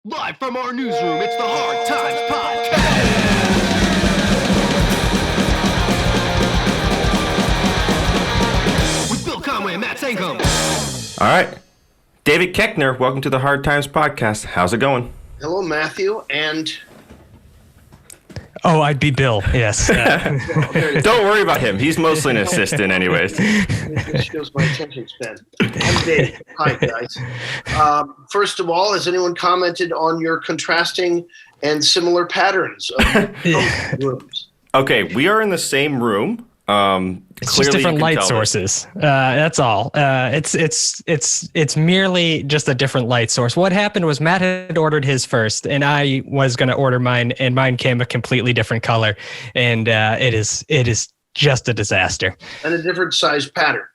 Live from our newsroom, it's the Hard Times Podcast. With Bill Conway and Matt Sankum. All right. David Koechner, welcome to the Hard Times Podcast. How's it going? Hello, Matthew, and... Oh, I'd be Bill, yes. Don't worry about him. He's mostly an assistant anyways. This shows my attention span. I'm Dave. Hi, guys. First of all, has anyone commented on your contrasting and similar patterns of rooms? Okay, we are in the same room. It's just different light sources. That's all. It's merely just a different light source. What happened was Matt had ordered his first, and I was going to order mine, and mine came a completely different color, and it is just a disaster. And a different size pattern.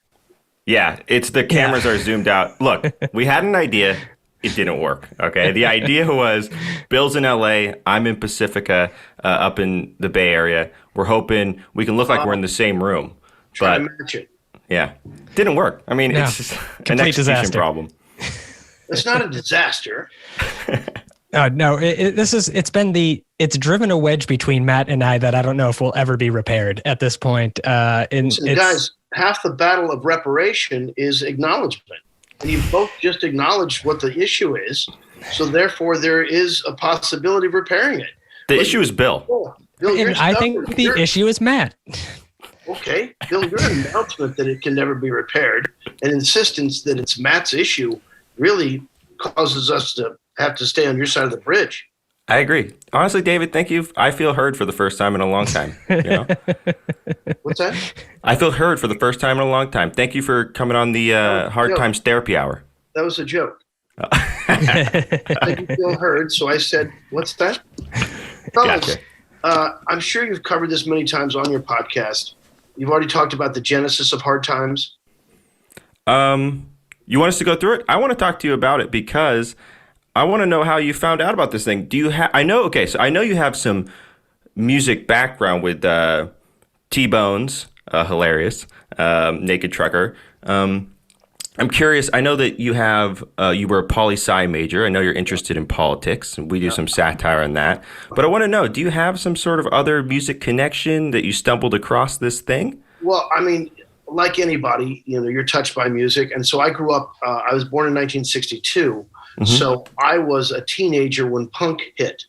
Yeah, it's the cameras are zoomed out. Look, we had an idea. It didn't work. Okay, the idea was Bill's in LA, I'm in Pacifica, up in the Bay Area. We're hoping we can look like we're in the same room. Try to match it. Yeah, didn't work. I mean, it's just an execution problem. It's not a disaster. No, it's driven a wedge between Matt and I that I don't know if will ever be repaired at this point. Listen, guys, half the battle of reparation is acknowledgement. And you've both just acknowledged what the issue is, so therefore there is a possibility of repairing it. The issue is Bill. Bill, and I think the issue is Matt. Okay, Bill, your announcement that it can never be repaired and insistence that it's Matt's issue really causes us to have to stay on your side of the bridge. I agree. Honestly, David, thank you. I feel heard for the first time in a long time. You know? What's that? I feel heard for the first time in a long time. Thank you for coming on the Hard Times Therapy Hour. That was a joke. I didn't feel heard, so I said, what's that? Fellas, Gotcha. I'm sure you've covered this many times on your podcast. You've already talked about the genesis of Hard Times. You want us to go through it? I want to talk to you about it because I want to know how you found out about this thing. Do you have? I know you have some music background with T-Bones, hilarious, Naked Trucker. I'm curious. I know that you were a poli-sci major. I know you're interested in politics. We do some satire on that. But I want to know, do you have some sort of other music connection that you stumbled across this thing? Well, I mean, like anybody, you're touched by music. And so I grew up, I was born in 1962. Mm-hmm. So I was a teenager when punk hit.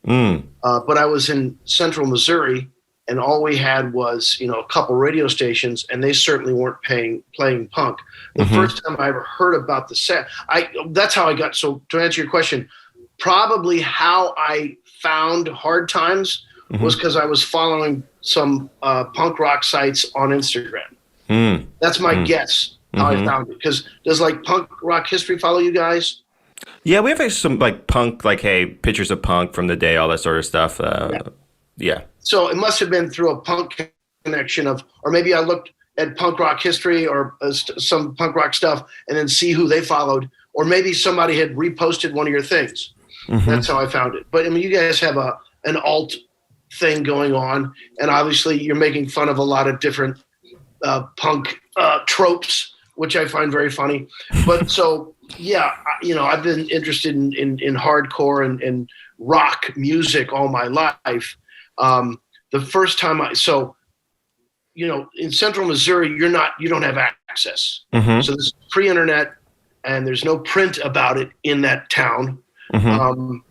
But I was in central Missouri, and all we had was, a couple radio stations, and they certainly weren't playing punk. The first time I ever heard about the set, that's how I got. So to answer your question, probably how I found Hard Times was because I was following some punk rock sites on Instagram. That's my guess how I found it. Because does punk rock history follow you guys? Yeah, we have some punk, hey, pictures of punk from the day, all that sort of stuff. Yeah. So it must have been through a punk connection or maybe I looked at punk rock history or some punk rock stuff and then see who they followed. Or maybe somebody had reposted one of your things. That's how I found it. But I mean, you guys have an alt thing going on. And obviously you're making fun of a lot of different punk tropes, which I find very funny. But so, yeah, I've been interested in hardcore and rock music all my life. The first time in central Missouri, you don't have access. So this is pre-internet and there's no print about it in that town. Hell,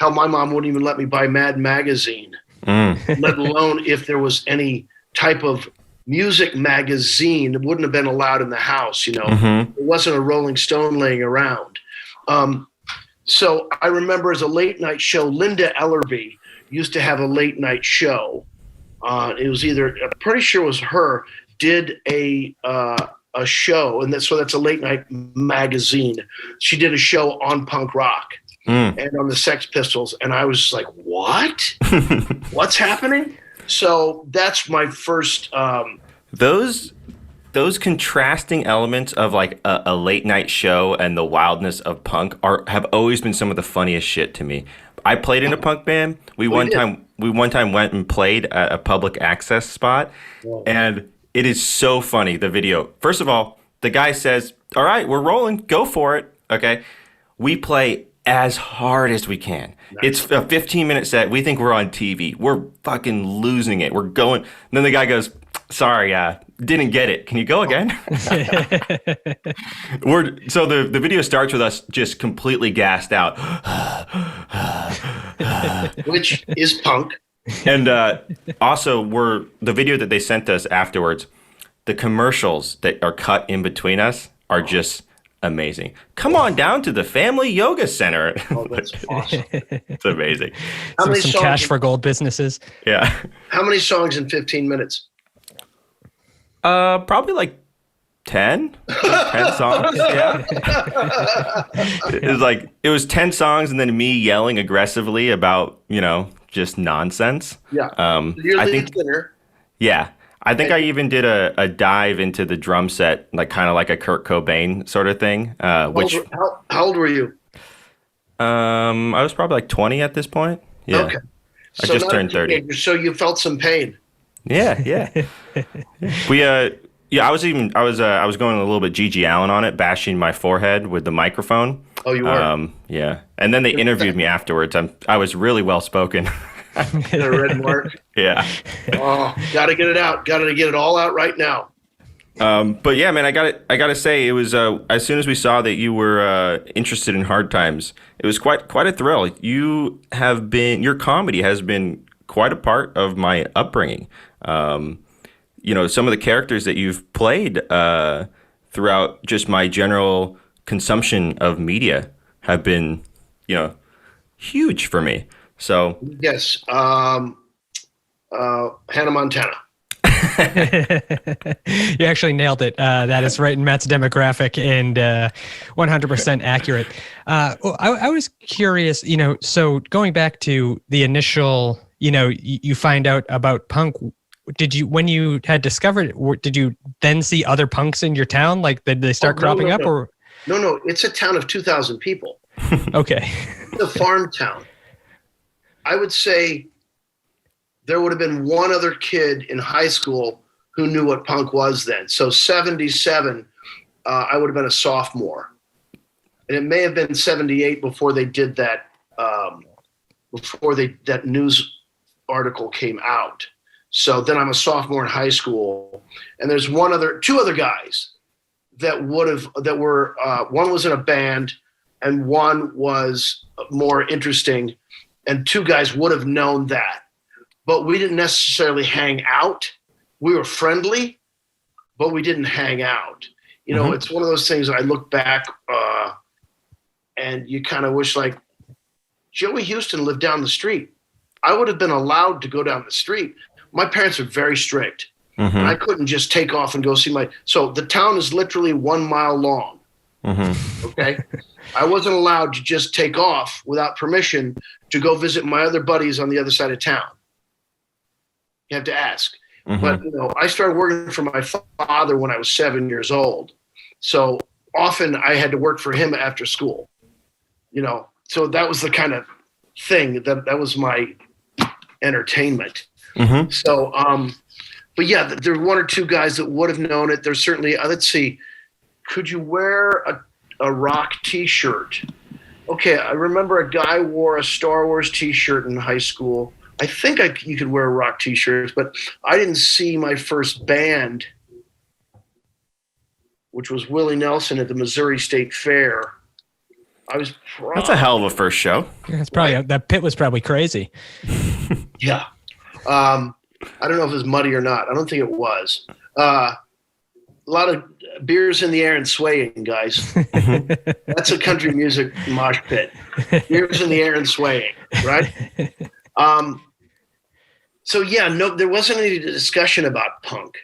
my mom wouldn't even let me buy Mad Magazine, let alone if there was any type of music magazine. It wouldn't have been allowed in the house, There wasn't a Rolling Stone laying around. So I remember as a late night show, Linda Ellerbee used to have a late night show. It was I'm pretty sure it was her, did a show, and that's a late night magazine. She did a show on punk rock and on the Sex Pistols, and I was just like, what? What's happening? So that's my first. Those contrasting elements of a late night show and the wildness of punk have always been some of the funniest shit to me. I played in a punk band. We one time went and played at a public access spot, and it is so funny, the video. First of all, the guy says, "All right, we're rolling. Go for it." Okay. We play as hard as we can. Nice. It's a 15-minute set. We think we're on TV. We're fucking losing it. We're going. And then the guy goes, sorry, didn't get it. Can you go again? So the video starts with us just completely gassed out. Which is punk. And also, the video that they sent us afterwards, the commercials that are cut in between us are just amazing. Come on down to the Family Yoga Center. Oh, that's awesome. It's amazing. Some cash for gold businesses. Yeah. How many songs in 15 minutes? Probably like 10 songs. Yeah. It was 10 songs and then me yelling aggressively about, just nonsense. Yeah. Your lead singer. Yeah. I think I even did a dive into the drum set, kind of like a Kurt Cobain sort of thing. How old were you? I was probably like 20 at this point. Yeah. Okay. I just turned 30. So you felt some pain. Yeah. I was going a little bit Gigi Allen on it, bashing my forehead with the microphone. Oh, you were? Yeah. And then they interviewed me afterwards. I was really well spoken. A red mark. Yeah. Oh, gotta get it out. Gotta get it all out right now. But yeah, man, I gotta say, it was as soon as we saw that you were interested in Hard Times, it was quite a thrill. Your comedy has been quite a part of my upbringing. Some of the characters that you've played throughout just my general consumption of media have been, huge for me. So yes, Hannah Montana. You actually nailed it. That is right in Matt's demographic and 100% accurate. I was curious, so going back to the initial, you find out about punk. When you had discovered it, did you then see other punks in your town? Did they start cropping up? Or No, it's a town of 2,000 people. Okay. It's a farm town. I would say there would have been one other kid in high school who knew what punk was then. So 77, I would have been a sophomore. And it may have been 78 before they did that, that news article came out. So then I'm a sophomore in high school. And there's two other guys one was in a band and one was more interesting. And two guys would have known that. But we didn't necessarily hang out. We were friendly, but we didn't hang out. It's one of those things I look back and you kind of wish Joey Houston lived down the street. I would have been allowed to go down the street. My parents are very strict. And I couldn't just take off and go see so the town is literally 1 mile long. Okay. I wasn't allowed to just take off without permission to go visit my other buddies on the other side of town. You have to ask. But, I started working for my father when I was 7 years old. So often I had to work for him after school, so that was the kind of thing that was my entertainment. So, but yeah, there were one or two guys that would have known it. There's certainly, let's see, could you wear a rock t-shirt? Okay, I remember a guy wore a Star Wars t-shirt in high school. I think you could wear rock t-shirts, but I didn't see my first band, which was Willie Nelson at the Missouri State Fair. That's a hell of a first show. Yeah, it's probably that pit was probably crazy. Yeah. I don't know if it was muddy or not. I don't think it was. A lot of beers in the air and swaying, guys. That's a country music mosh pit. Beers in the air and swaying, right? So yeah, no, there wasn't any discussion about punk,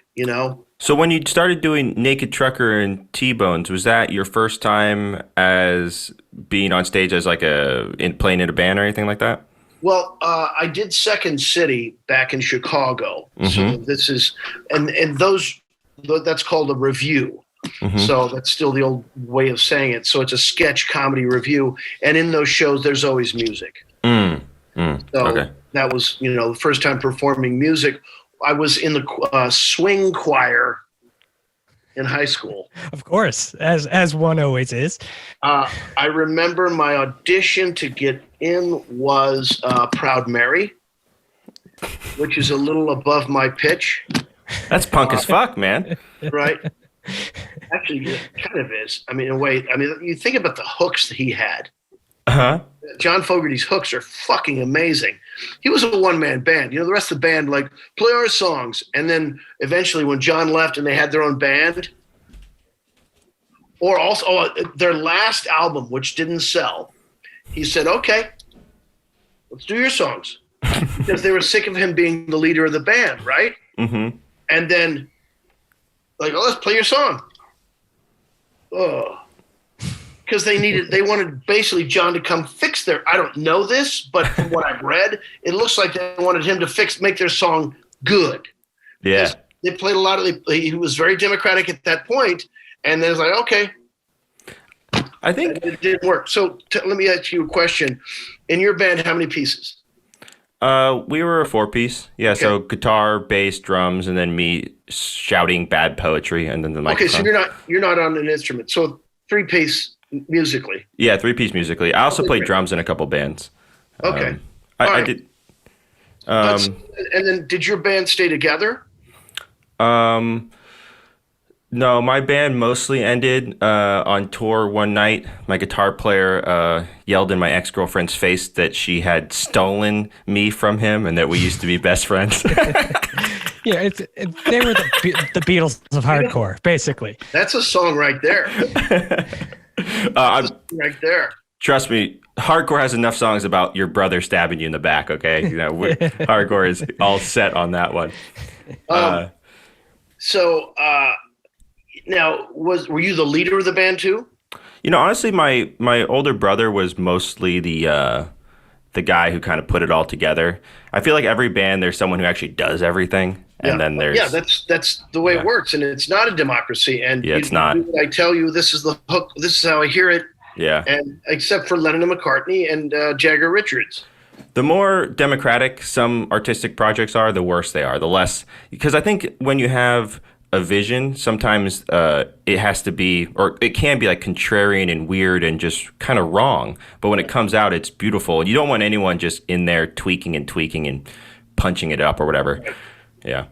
So when you started doing Naked Trucker and T-Bones, was that your first time as being on stage as playing in a band or anything like that? Well, I did Second City back in Chicago. So this is, and that's called a review. So that's still the old way of saying it. So it's a sketch comedy review. And in those shows, there's always music. So that was, the first time performing music. I was in the swing choir in high school. Of course, as one always is. I remember my audition to get in was Proud Mary, which is a little above my pitch. That's punk as fuck, man. Right? Actually, it kind of is. I mean, in a way, you think about the hooks that he had. Uh-huh. John Fogarty's hooks are fucking amazing. He was a one-man band. The rest of the band, like, play our songs. And then eventually when John left and they had their own band, or also their last album, which didn't sell, he said, okay, let's do your songs. Because they were sick of him being the leader of the band, right? Mm-hmm. And then, like, oh, let's play your song. Oh. Because they wanted basically John to come fix their, I don't know this, but from what I've read, it looks like they wanted him to make their song good. Yeah. They played a lot of, he was very democratic at that point, and then it's like, okay. I think it didn't work. So let me ask you a question. In your band, how many pieces? We were a 4-piece. Yeah, okay. So guitar, bass, drums, and then me shouting bad poetry, and then the microphone. Okay, so you're not on an instrument. So 3-piece musically. Yeah, 3-piece musically. I also played drums in a couple bands. Okay. I did. And then did your band stay together? No, my band mostly ended on tour one night. My guitar player yelled in my ex-girlfriend's face that she had stolen me from him and that we used to be best friends. Yeah, they were the Beatles of hardcore, basically. That's a song right there. Right there. Trust me, hardcore has enough songs about your brother stabbing you in the back, okay? Hardcore is all set on that one. Now, were you the leader of the band too? Honestly, my older brother was mostly the guy who kind of put it all together. I feel like every band, there's someone who actually does everything, and then there's that's the way it works, and it's not a democracy. And it's not. I tell you, this is the hook. This is how I hear it. Yeah. And except for Lennon and McCartney and Jagger Richards. The more democratic some artistic projects are, the worse they are. The less, because I think when you have a vision, sometimes it has to be, or it can be like contrarian and weird and just kind of wrong. But when it comes out, it's beautiful. And you don't want anyone just in there tweaking and punching it up or whatever. Yeah.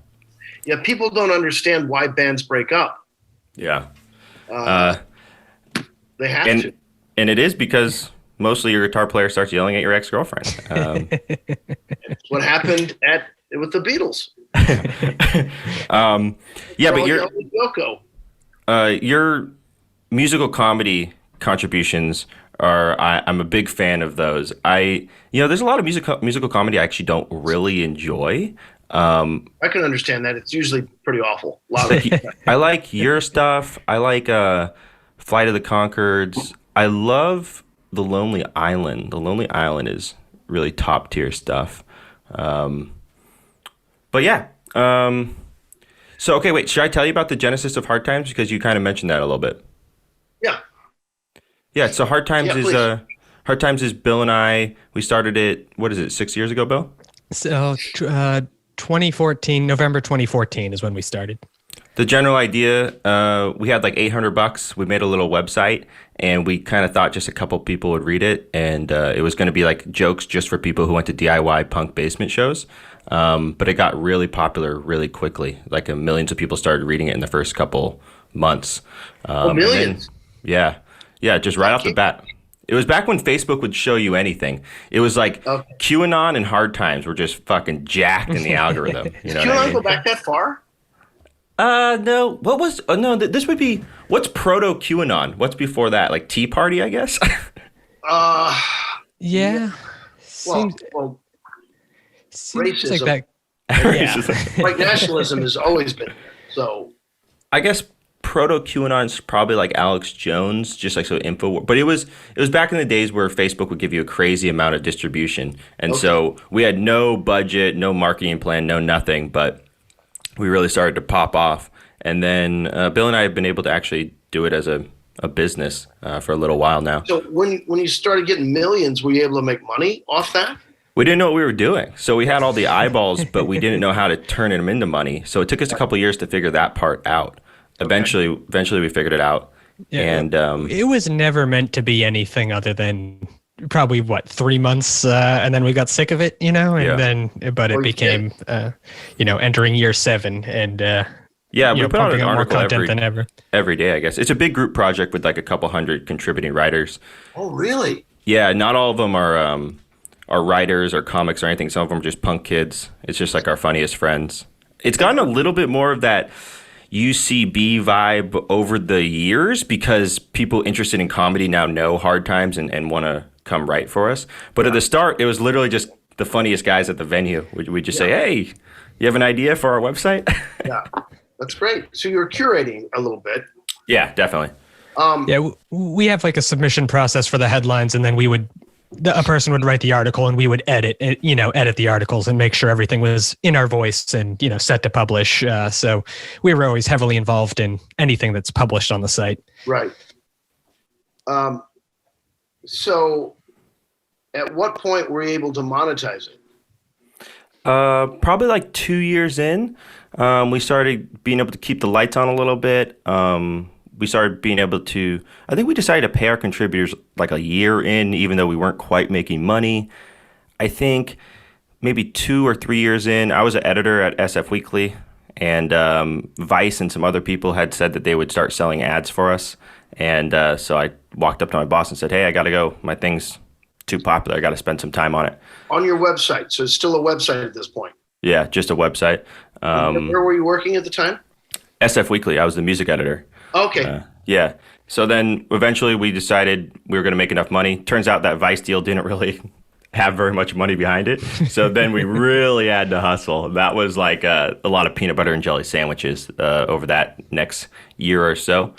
Yeah, people don't understand why bands break up. Yeah. They have to. And it is because mostly your guitar player starts yelling at your ex-girlfriend. It's what happened with the Beatles. But your musical comedy contributions are I'm a big fan of those. There's a lot of musical comedy I actually don't really enjoy. I can understand that. It's usually pretty awful. I like your stuff. I like Flight of the Conchords. I love The Lonely Island. The Lonely Island is really top tier stuff. But yeah. So, okay, wait. Should I tell you about the genesis of Hard Times? Because you kind of mentioned that a little bit. Yeah. Yeah, so Hard Times is Bill and I. We started it, 6 years ago, Bill? So 2014, November 2014 is when we started. The general idea, we had like $800. We made a little website, and we kind of thought just a couple people would read it, and it was going to be like jokes just for people who went to DIY punk basement shows. But it got really popular really quickly. Like millions of people started reading it in the first couple months. Millions? Yeah, just right off the bat. It was back when Facebook would show you anything. It was like QAnon and Hard Times were just fucking jacked in the algorithm. You know Did QAnon go back that far? No. What was? This would be. What's proto QAnon? What's before that? Like Tea Party, I guess. Yeah. Well, seems racism. like that. Racism. White nationalism has always been so. I guess proto QAnon's probably like Alex Jones, just like so info. But it was back in the days where Facebook would give you a crazy amount of distribution, and so we had no budget, no marketing plan, no nothing, but we really started to pop off. And then Bill and I have been able to actually do it as a business for a little while now. So when you started getting millions, were you able to make money off that? We didn't know what we were doing. So we had all the eyeballs, but we didn't know how to turn them into money. So it took us a couple of years to figure that part out. Eventually we figured it out. Yeah, and it was never meant to be anything other than probably 3 months, and then we got sick of it, but it became, entering year 7 and we put out an article more content than ever. Every day, I guess. It's a big group project with like a couple hundred contributing writers. Oh, really? Yeah, not all of them are writers or comics or anything. Some of them are just punk kids. It's just like our funniest friends. It's gotten a little bit more of that UCB vibe over the years because people interested in comedy now know hard times and want to come write for us. But at the start, it was literally just the funniest guys at the venue. We'd just say, hey, you have an idea for our website? Yeah, that's great. So you're curating a little bit. Yeah, definitely. We have like a submission process for the headlines, and then a person would write the article and we would edit the articles and make sure everything was in our voice and, set to publish. So we were always heavily involved in anything that's published on the site. Right. So at what point were you able to monetize it? Probably like 2 years in, we started being able to keep the lights on a little bit. We started being able to, I think we decided to pay our contributors like a year in, even though we weren't quite making money. I think maybe 2 or 3 years in, I was an editor at SF Weekly, and Vice and some other people had said that they would start selling ads for us. And so I walked up to my boss and said, hey, I got to go. My thing's too popular. I got to spend some time on it. On your website. So it's still a website at this point. Yeah, just a website. Where were you working at the time? SF Weekly. I was the music editor. Okay. Yeah. So then eventually we decided we were going to make enough money. Turns out that Vice deal didn't really have very much money behind it. So then we really had to hustle. That was like a lot of peanut butter and jelly sandwiches over that next year or so.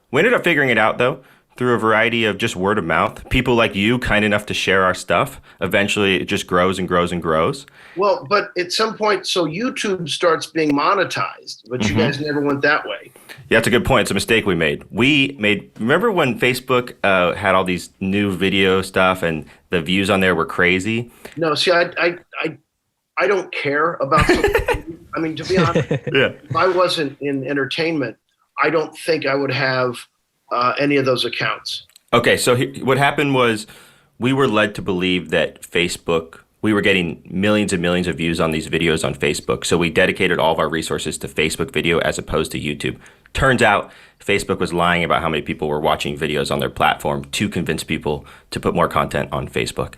We ended up figuring it out, though, through a variety of just word of mouth. People like you, kind enough to share our stuff. Eventually, it just grows and grows and grows. Well, but at some point, so YouTube starts being monetized, but you guys never went that way. Yeah, that's a good point. It's a mistake we made. Remember when Facebook had all these new video stuff and the views on there were crazy? No, see, I don't care about I mean, to be honest, if I wasn't in entertainment, I don't think I would have any of those accounts. Okay, so what happened was we were led to believe that we were getting millions and millions of views on these videos on Facebook. So we dedicated all of our resources to Facebook video as opposed to YouTube. Turns out Facebook was lying about how many people were watching videos on their platform to convince people to put more content on Facebook.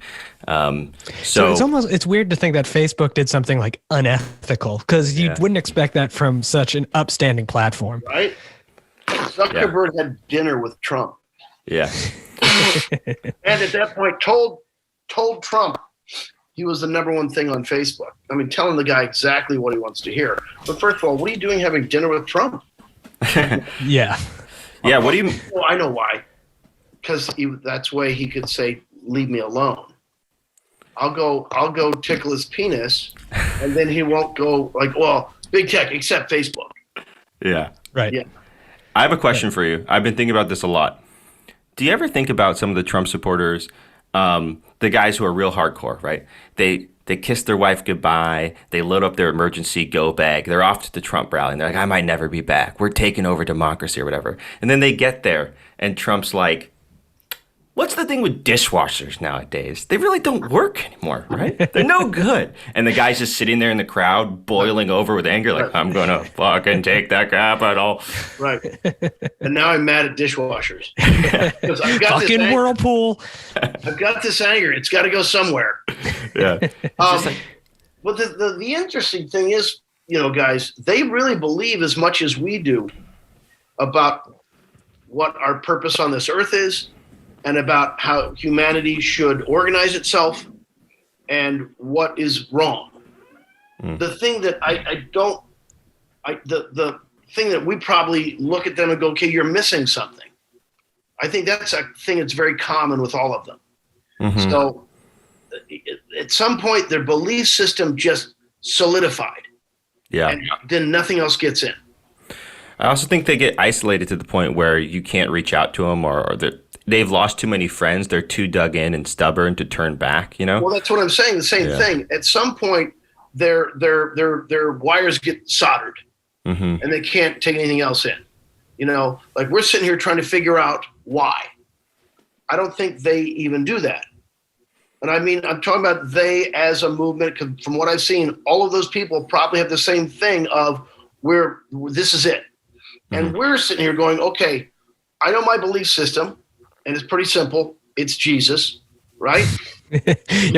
So it's weird to think that Facebook did something like unethical because you wouldn't expect that from such an upstanding platform. Right? Zuckerberg had dinner with Trump. Yeah. And at that point told Trump he was the number one thing on Facebook. I mean, telling the guy exactly what he wants to hear. But first of all, what are you doing having dinner with Trump? Yeah. Yeah, what do you... Well, I know why. Because that's way he could say, leave me alone. I'll go tickle his penis, and then he won't go like, well, big tech, except Facebook. Yeah. Right. Yeah. I have a question for you. I've been thinking about this a lot. Do you ever think about some of the Trump supporters, the guys who are real hardcore, right? They kiss their wife goodbye. They load up their emergency go bag. They're off to the Trump rally. And they're like, I might never be back. We're taking over democracy or whatever. And then they get there, and Trump's like, what's the thing with dishwashers nowadays? They really don't work anymore, right? They're no good. And the guy's just sitting there in the crowd, boiling over with anger, like, I'm going to fucking take that capital. Right. And now I'm mad at dishwashers. Fucking whirlpool. I've got this anger. It's got to go somewhere. Yeah. Well, the interesting thing is, guys, they really believe as much as we do about what our purpose on this earth is, and about how humanity should organize itself and what is wrong. The thing that the thing that we probably look at them and go, okay, you're missing something. I think that's a thing that's very common with all of them. Mm-hmm. So at some point, their belief system just solidified. Yeah. And then nothing else gets in. I also think they get isolated to the point where you can't reach out to them, or that they've lost too many friends. They're too dug in and stubborn to turn back, Well, that's what I'm saying. The same thing. At some point, their wires get soldered, and they can't take anything else in. Like we're sitting here trying to figure out why. I don't think they even do that. And I mean, I'm talking about they as a movement, because from what I've seen, all of those people probably have the same thing of this is it. And we're sitting here going, okay, I know my belief system, and it's pretty simple. It's Jesus, right? Yeah,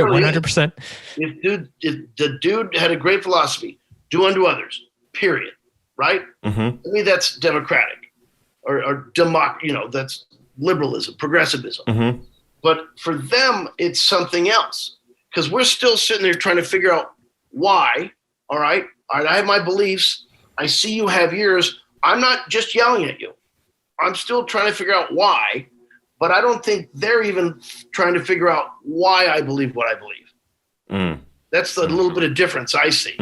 100%. If the dude had a great philosophy, do unto others, period, right? I mean, that's democratic or that's liberalism, progressivism. But for them, it's something else, because we're still sitting there trying to figure out why. All right, I have my beliefs. I see you have yours. I'm not just yelling at you. I'm still trying to figure out why, but I don't think they're even trying to figure out why I believe what I believe. That's the little bit of difference I see.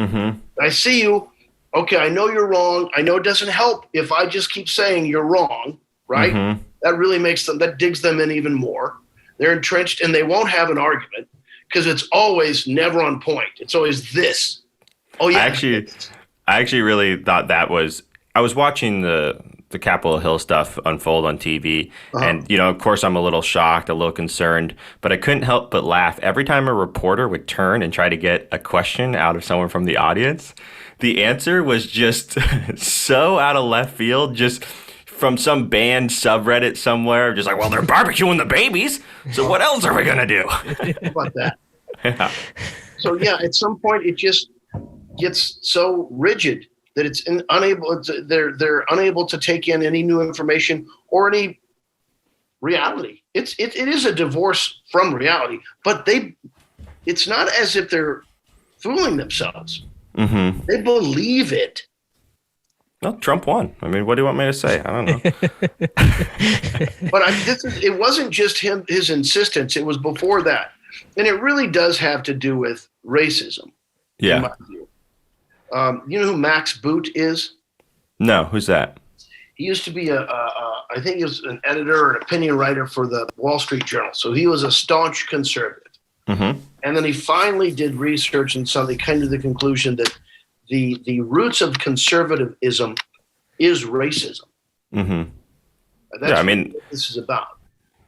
I see you. Okay, I know you're wrong. I know it doesn't help if I just keep saying you're wrong, right? That really that digs them in even more. They're entrenched and they won't have an argument because it's always never on point. It's always this. Oh yeah. I actually really thought I was watching the Capitol Hill stuff unfold on TV. And, of course, I'm a little shocked, a little concerned, but I couldn't help but laugh. Every time a reporter would turn and try to get a question out of someone from the audience, the answer was just so out of left field, just from some banned subreddit somewhere, just like, well, they're barbecuing the babies, so what else are we going to do? How about that? Yeah. So, yeah, at some point it just gets so rigid that it's they're unable to take in any new information or any reality. It is a divorce from reality, but it's not as if they're fooling themselves. They believe it. Well, Trump won. I mean, what do you want me to say? I don't know. But it wasn't just his insistence. It was before that. And it really does have to do with racism. Yeah. In my view. You know who Max Boot is? No, who's that? He used to be I think he was an editor or an opinion writer for the Wall Street Journal. So he was a staunch conservative. And then he finally did research and something came to the conclusion that the roots of conservatism is racism. That's I mean, what this is about.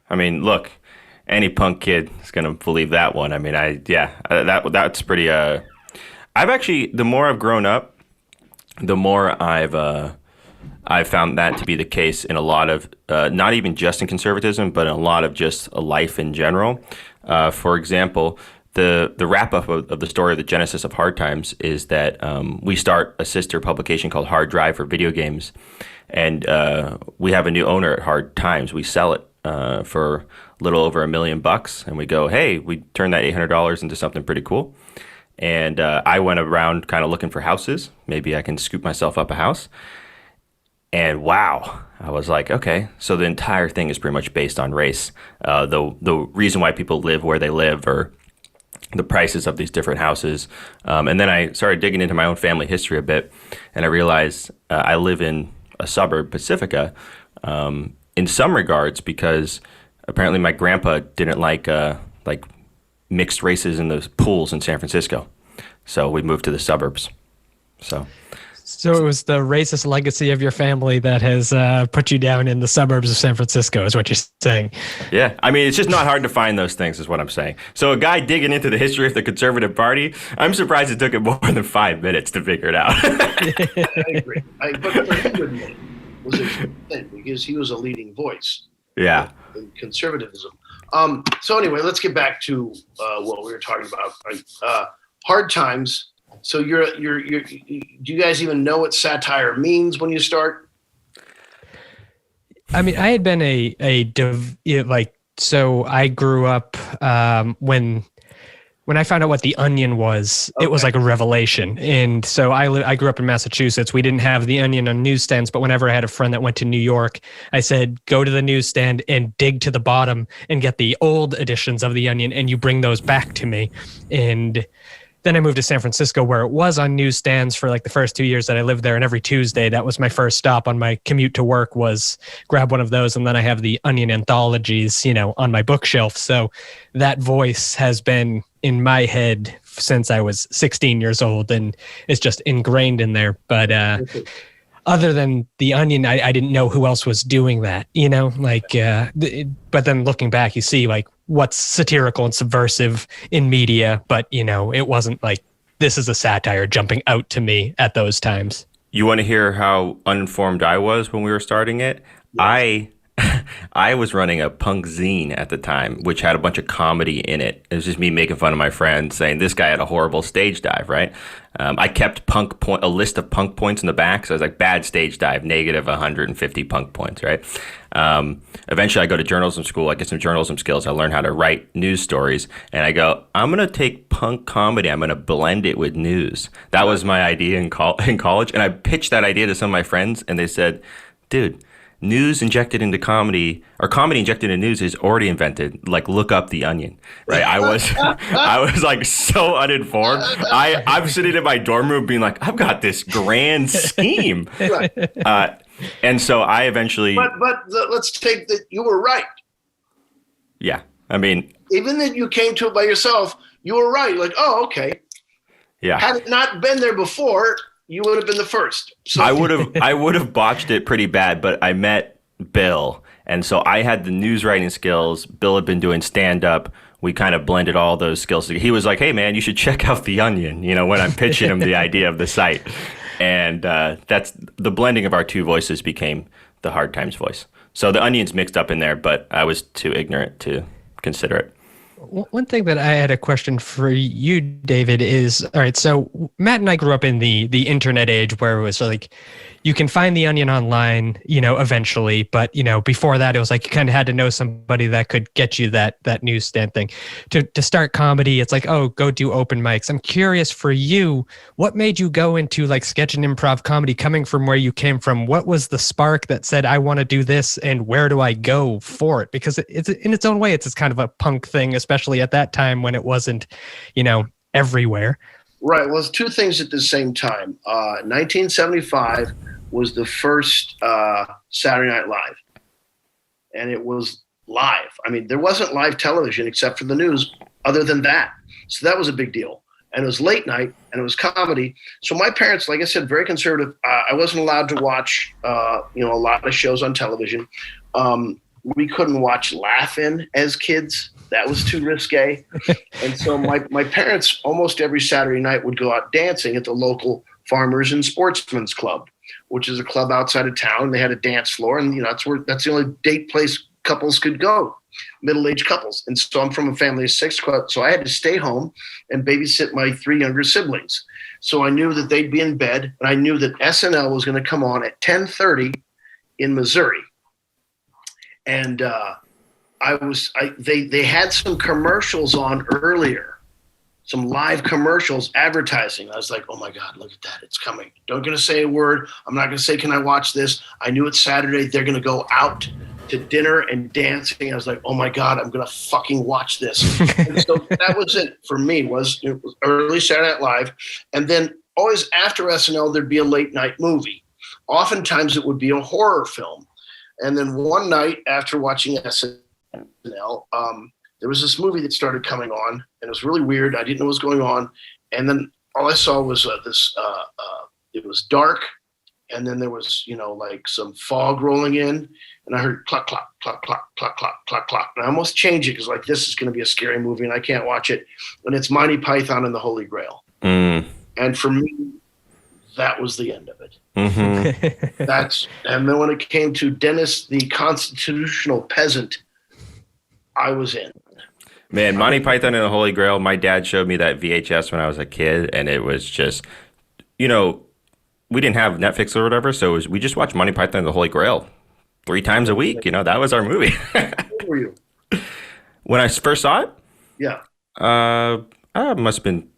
I mean, look, any punk kid is going to believe that one. I mean, that's pretty. I've actually, the more I've grown up, the more I've found that to be the case in a lot of, not even just in conservatism, but in a lot of just life in general. For example, the wrap up of the story of the genesis of Hard Times is that we start a sister publication called Hard Drive for video games, and we have a new owner at Hard Times. We sell it for a little over $1 million, and we go, hey, we turned that $800 into something pretty cool. And I went around kind of looking for houses. Maybe I can scoop myself up a house. And wow, I was like, okay, so the entire thing is pretty much based on race. The reason why people live where they live, or the prices of these different houses. And then I started digging into my own family history a bit, and I realized I live in a suburb, Pacifica, in some regards because apparently my grandpa didn't like mixed races in the pools in San Francisco. So we moved to the suburbs. So it was the racist legacy of your family that has put you down in the suburbs of San Francisco, is what you're saying. Yeah. I mean, it's just not hard to find those things, is what I'm saying. So a guy digging into the history of the Conservative Party, I'm surprised it took him more than 5 minutes to figure it out. I agree. But for him, was a thing because he was a leading voice. Yeah. In conservatism. So anyway, let's get back to what we were talking about. Hard Times. So do you guys even know what satire means when you start? I mean, I had been so I grew up when I found out what The Onion was, It was like a revelation. And so I grew up in Massachusetts. We didn't have The Onion on newsstands, but whenever I had a friend that went to New York, I said, go to the newsstand and dig to the bottom and get the old editions of The Onion, and you bring those back to me. And then I moved to San Francisco, where it was on newsstands for like the first 2 years that I lived there. And every Tuesday, that was my first stop on my commute to work, was grab one of those. And then I have the Onion anthologies, on my bookshelf. So that voice has been in my head since I was 16 years old, and it's just ingrained in there. But other than The Onion, I didn't know who else was doing that, but then looking back, you see like what's satirical and subversive in media, but it wasn't like this is a satire jumping out to me at those times. You want to hear how uninformed I was when we were starting it? Yes. I was running a punk zine at the time, which had a bunch of comedy in it. It was just me making fun of my friends, saying this guy had a horrible stage dive, right? I kept a list of punk points in the back. So I was like, bad stage dive, negative 150 punk points, right? Eventually I go to journalism school. I get some journalism skills. I learn how to write news stories. And I go, I'm going to take punk comedy. I'm going to blend it with news. That was my idea in college. And I pitched that idea to some of my friends, and they said, dude, news injected into comedy, or comedy injected into news, is already invented. Like, look up The Onion, right? I was like so uninformed. I'm sitting in my dorm room being like, I've got this grand scheme. And so I eventually. But let's take that you were right. Yeah, I mean, even that you came to it by yourself, you were right. Like, oh, okay. Yeah. Had it not been there before, you would have been the first. So I would have botched it pretty bad, but I met Bill, and so I had the news writing skills. Bill had been doing stand up. We kind of blended all those skills together. He was like, "Hey man, you should check out The Onion," when I'm pitching him the idea of the site. And that's the blending of our two voices became the Hard Times voice. So The Onion's mixed up in there, but I was too ignorant to consider it. One thing that I had a question for you, David, is, all right, so Matt and I grew up in the internet age where it was like, you can find The Onion online, eventually. But, before that, it was like you kind of had to know somebody that could get you that newsstand thing. To start comedy, it's like, oh, go do open mics. I'm curious for you, what made you go into like sketch and improv comedy coming from where you came from? What was the spark that said, I want to do this, and where do I go for it? Because it's in its own way, it's kind of a punk thing, especially at that time when it wasn't, everywhere. Right. Well, it's two things at the same time. 1975 was the first Saturday Night Live, and it was live. I mean, there wasn't live television except for the news other than that. So that was a big deal. And it was late night, and it was comedy. So my parents, like I said, very conservative. I wasn't allowed to watch, a lot of shows on television. We couldn't watch Laugh-In as kids. That was too risque. And so my parents, almost every Saturday night, would go out dancing at the local Farmers and Sportsmen's Club, which is a club outside of town. They had a dance floor, and that's the only date place couples could go, middle-aged couples. And so I'm from a family of six, so I had to stay home and babysit my three younger siblings. So I knew that they'd be in bed, and I knew that SNL was going to come on at 10:30 in Missouri. And they had some commercials on earlier, some live commercials advertising. I was like, oh my God, look at that. It's coming. Don't going to say a word. I'm not going to say, can I watch this? I knew it's Saturday. They're going to go out to dinner and dancing. I was like, oh my God, I'm going to fucking watch this. And so that was it for me, was early Saturday Night Live. And then always after SNL, there'd be a late night movie. Oftentimes it would be a horror film. And then one night after watching SNL, there was this movie that started coming on, and it was really weird. I didn't know what was going on. And then all I saw was it was dark, and then there was, like some fog rolling in, and I heard clock, clock, clock, clock, clock, clock, clock, clock. And I almost changed it because like, this is going to be a scary movie and I can't watch it. And it's Monty Python and the Holy Grail. Mm. And for me, that was the end of it. Mm-hmm. And then when it came to Dennis, the constitutional peasant, I was in. Man, Monty Python and the Holy Grail, my dad showed me that VHS when I was a kid, and it was just, we didn't have Netflix or whatever, so we just watched Monty Python and the Holy Grail 3 times a week. That was our movie. How old were you? When I first saw it? Yeah. I must have been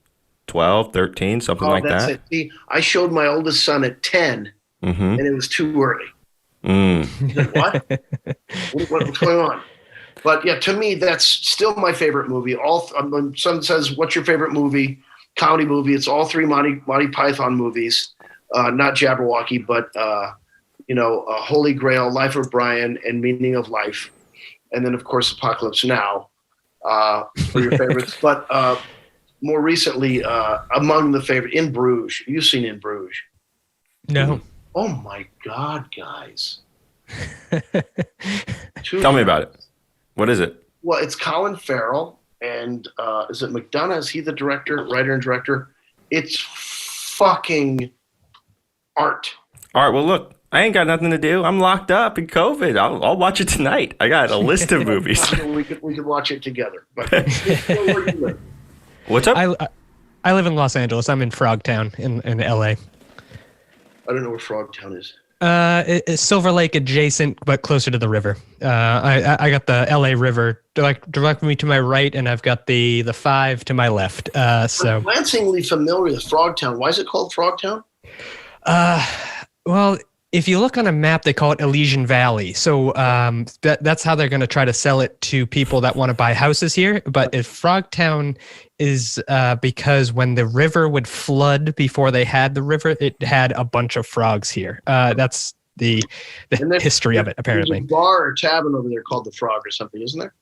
12, 13, something like that. It. See, I showed my oldest son at 10, and it was too early. He's like, what? What's going on? But yeah, to me, that's still my favorite movie. When someone says, what's your favorite movie, comedy movie, it's all 3 Monty Python movies, not Jabberwocky, but, Holy Grail, Life of Brian, and Meaning of Life. And then, of course, Apocalypse Now for your favorites. But more recently, among the favorite, In Bruges. You've seen In Bruges. No. Oh my God, guys. Tell me about it. What is it? Well, it's Colin Farrell, and is it McDonough? Is he the director, writer, and director? It's fucking art. All right. Well, look, I ain't got nothing to do. I'm locked up in COVID. I'll watch it tonight. I got a list of movies. we could watch it together. But where you live? What's up? I live in Los Angeles. I'm in Frogtown in LA. I don't know where Frogtown is. It's Silver Lake adjacent, but closer to the river. I got the LA River directly to my right, and I've got the 5 to my left. So I'm glancingly familiar with Frogtown. Why is it called Frogtown? Well, if you look on a map, they call it Elysian Valley. So that's how they're going to try to sell it to people that want to buy houses here. But if Frogtown is because when the river would flood before they had the river, it had a bunch of frogs here. That's the history of it, apparently. There's a bar or tavern over there called the Frog or something, isn't there?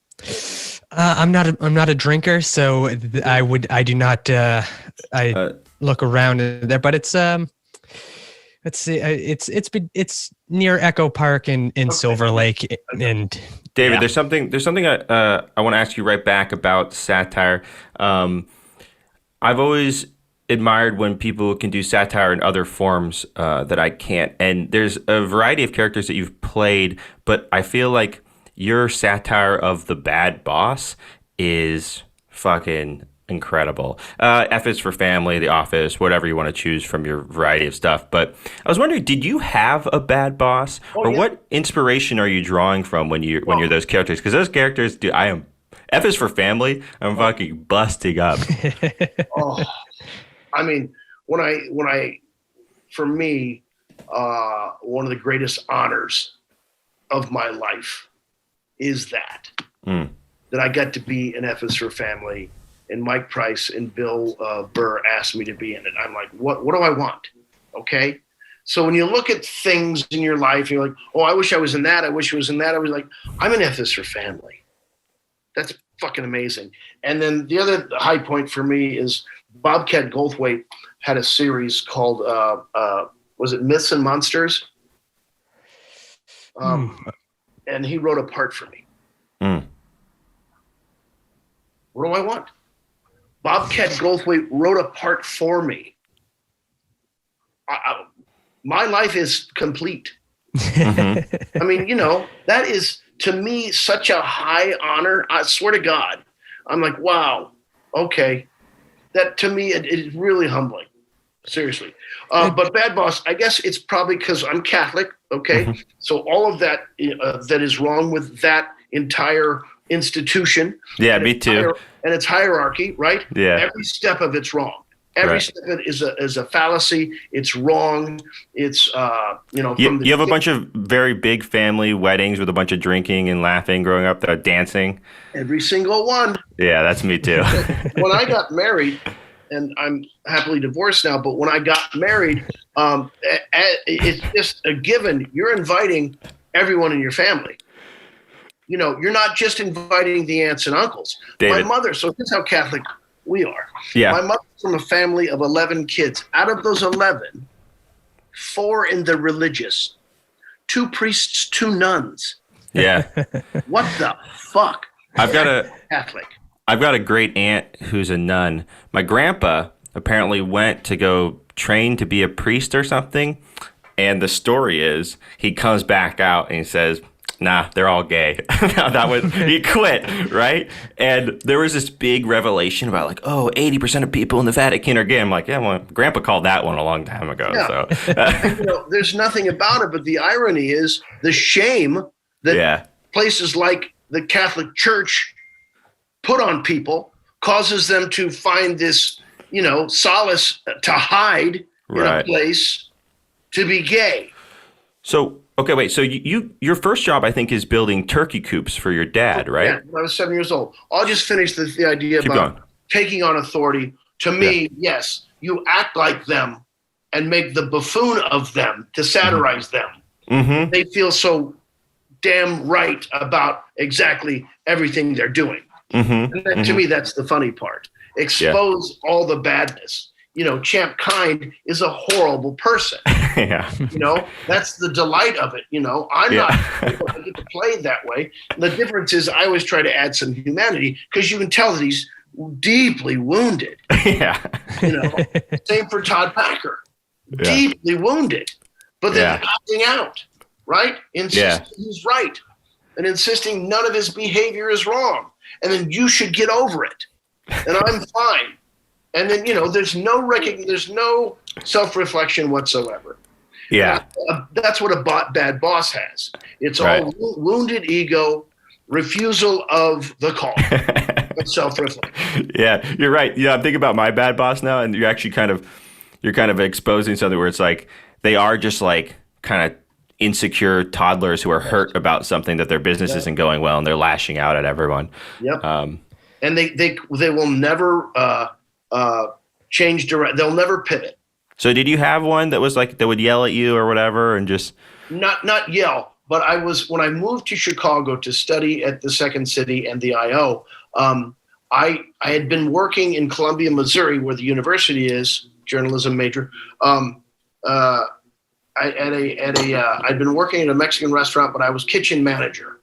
I'm not a drinker, so I do not look around there. But it's let's see, it's near Echo Park in Silver Lake, and David, there's something I want to ask you right back about satire. I've always admired when people can do satire in other forms that I can't. And there's a variety of characters that you've played, but I feel like your satire of the bad boss is fucking incredible. F is for Family, The Office, whatever you want to choose from your variety of stuff. But I was wondering, did you have a bad boss, or what inspiration are you drawing from when you're those characters? Because those characters, dude, I am F is for Family. I'm fucking busting up. I mean, for me, one of the greatest honors of my life is that I got to be in F is for Family, and Mike Price and Bill Burr asked me to be in it. I'm like, what do I want? Okay. So when you look at things in your life, you're like, oh, I wish I was in that. I wish I was in that. I was like, I'm in F is for Family. That's fucking amazing. And then the other high point for me is Bobcat Goldthwait had a series called, was it Myths and Monsters? And he wrote a part for me. What do I want? Bobcat Goldthwait wrote a part for me. My life is complete. I mean, that is, to me, such a high honor. I swear to God. I'm like, wow, okay. That, to me, it is really humbling. Seriously. But Bad Boss, I guess it's probably because I'm Catholic, okay? So all of that that is wrong with that entire institution. Yeah, me too. And its hierarchy, right? Yeah. Every step of it's wrong. Every step of it is a fallacy. It's wrong. It's you have a bunch of very big family weddings with a bunch of drinking and laughing growing up, dancing. Every single one. Yeah, that's me too. When I got married, and I'm happily divorced now, but when I got married, it's just a given. You're inviting everyone in your family. You're not just inviting the aunts and uncles. David. My mother, so this is how Catholic we are. Yeah. My mother's from a family of 11 kids. Out of those 11, 4 in the religious, 2 priests, 2 nuns. Yeah. What the fuck? I've got a great aunt who's a nun. My grandpa apparently went to go train to be a priest or something. And the story is he comes back out and he says, nah, they're all gay. He quit, right? And there was this big revelation about 80% of people in the Vatican are gay. I'm like, yeah, well, Grandpa called that one a long time ago. Yeah. So there's nothing about it, but the irony is the shame that places like the Catholic Church put on people causes them to find this, solace to hide in a place to be gay. So, okay, wait. So your first job, I think, is building turkey coops for your dad, right? Yeah, when I was 7 years old. I'll just finish the idea about taking on authority. To me, yes, you act like them and make the buffoon of them to satirize them. Mm-hmm. They feel so damn right about exactly everything they're doing. Mm-hmm. And that, to me, that's the funny part. Expose all the badness. Champ Kind is a horrible person. Yeah. That's the delight of it. I'm not I get to play that way. The difference is I always try to add some humanity because you can tell that he's deeply wounded. Yeah. Same for Todd Packer. Deeply wounded, but then acting out, right? Insisting he's right and insisting none of his behavior is wrong. And then you should get over it. And I'm fine. And then, there's no self-reflection whatsoever. Yeah. That's what a bad boss has. It's all wounded ego, refusal of the call, and self-reflection. Yeah, you're right. Yeah, I'm thinking about my bad boss now, and you're actually kind of exposing something where it's like they are just like kind of insecure toddlers who are hurt about something that their business isn't going well, and they're lashing out at everyone. Yep. And they will never change direct. They'll never pivot. So did you have one that was like that would yell at you or whatever, and just not yell? But when I moved to Chicago to study at the Second City and the I.O. I had been working in Columbia, Missouri, where the university is, journalism major. I'd been working at a Mexican restaurant, but I was kitchen manager,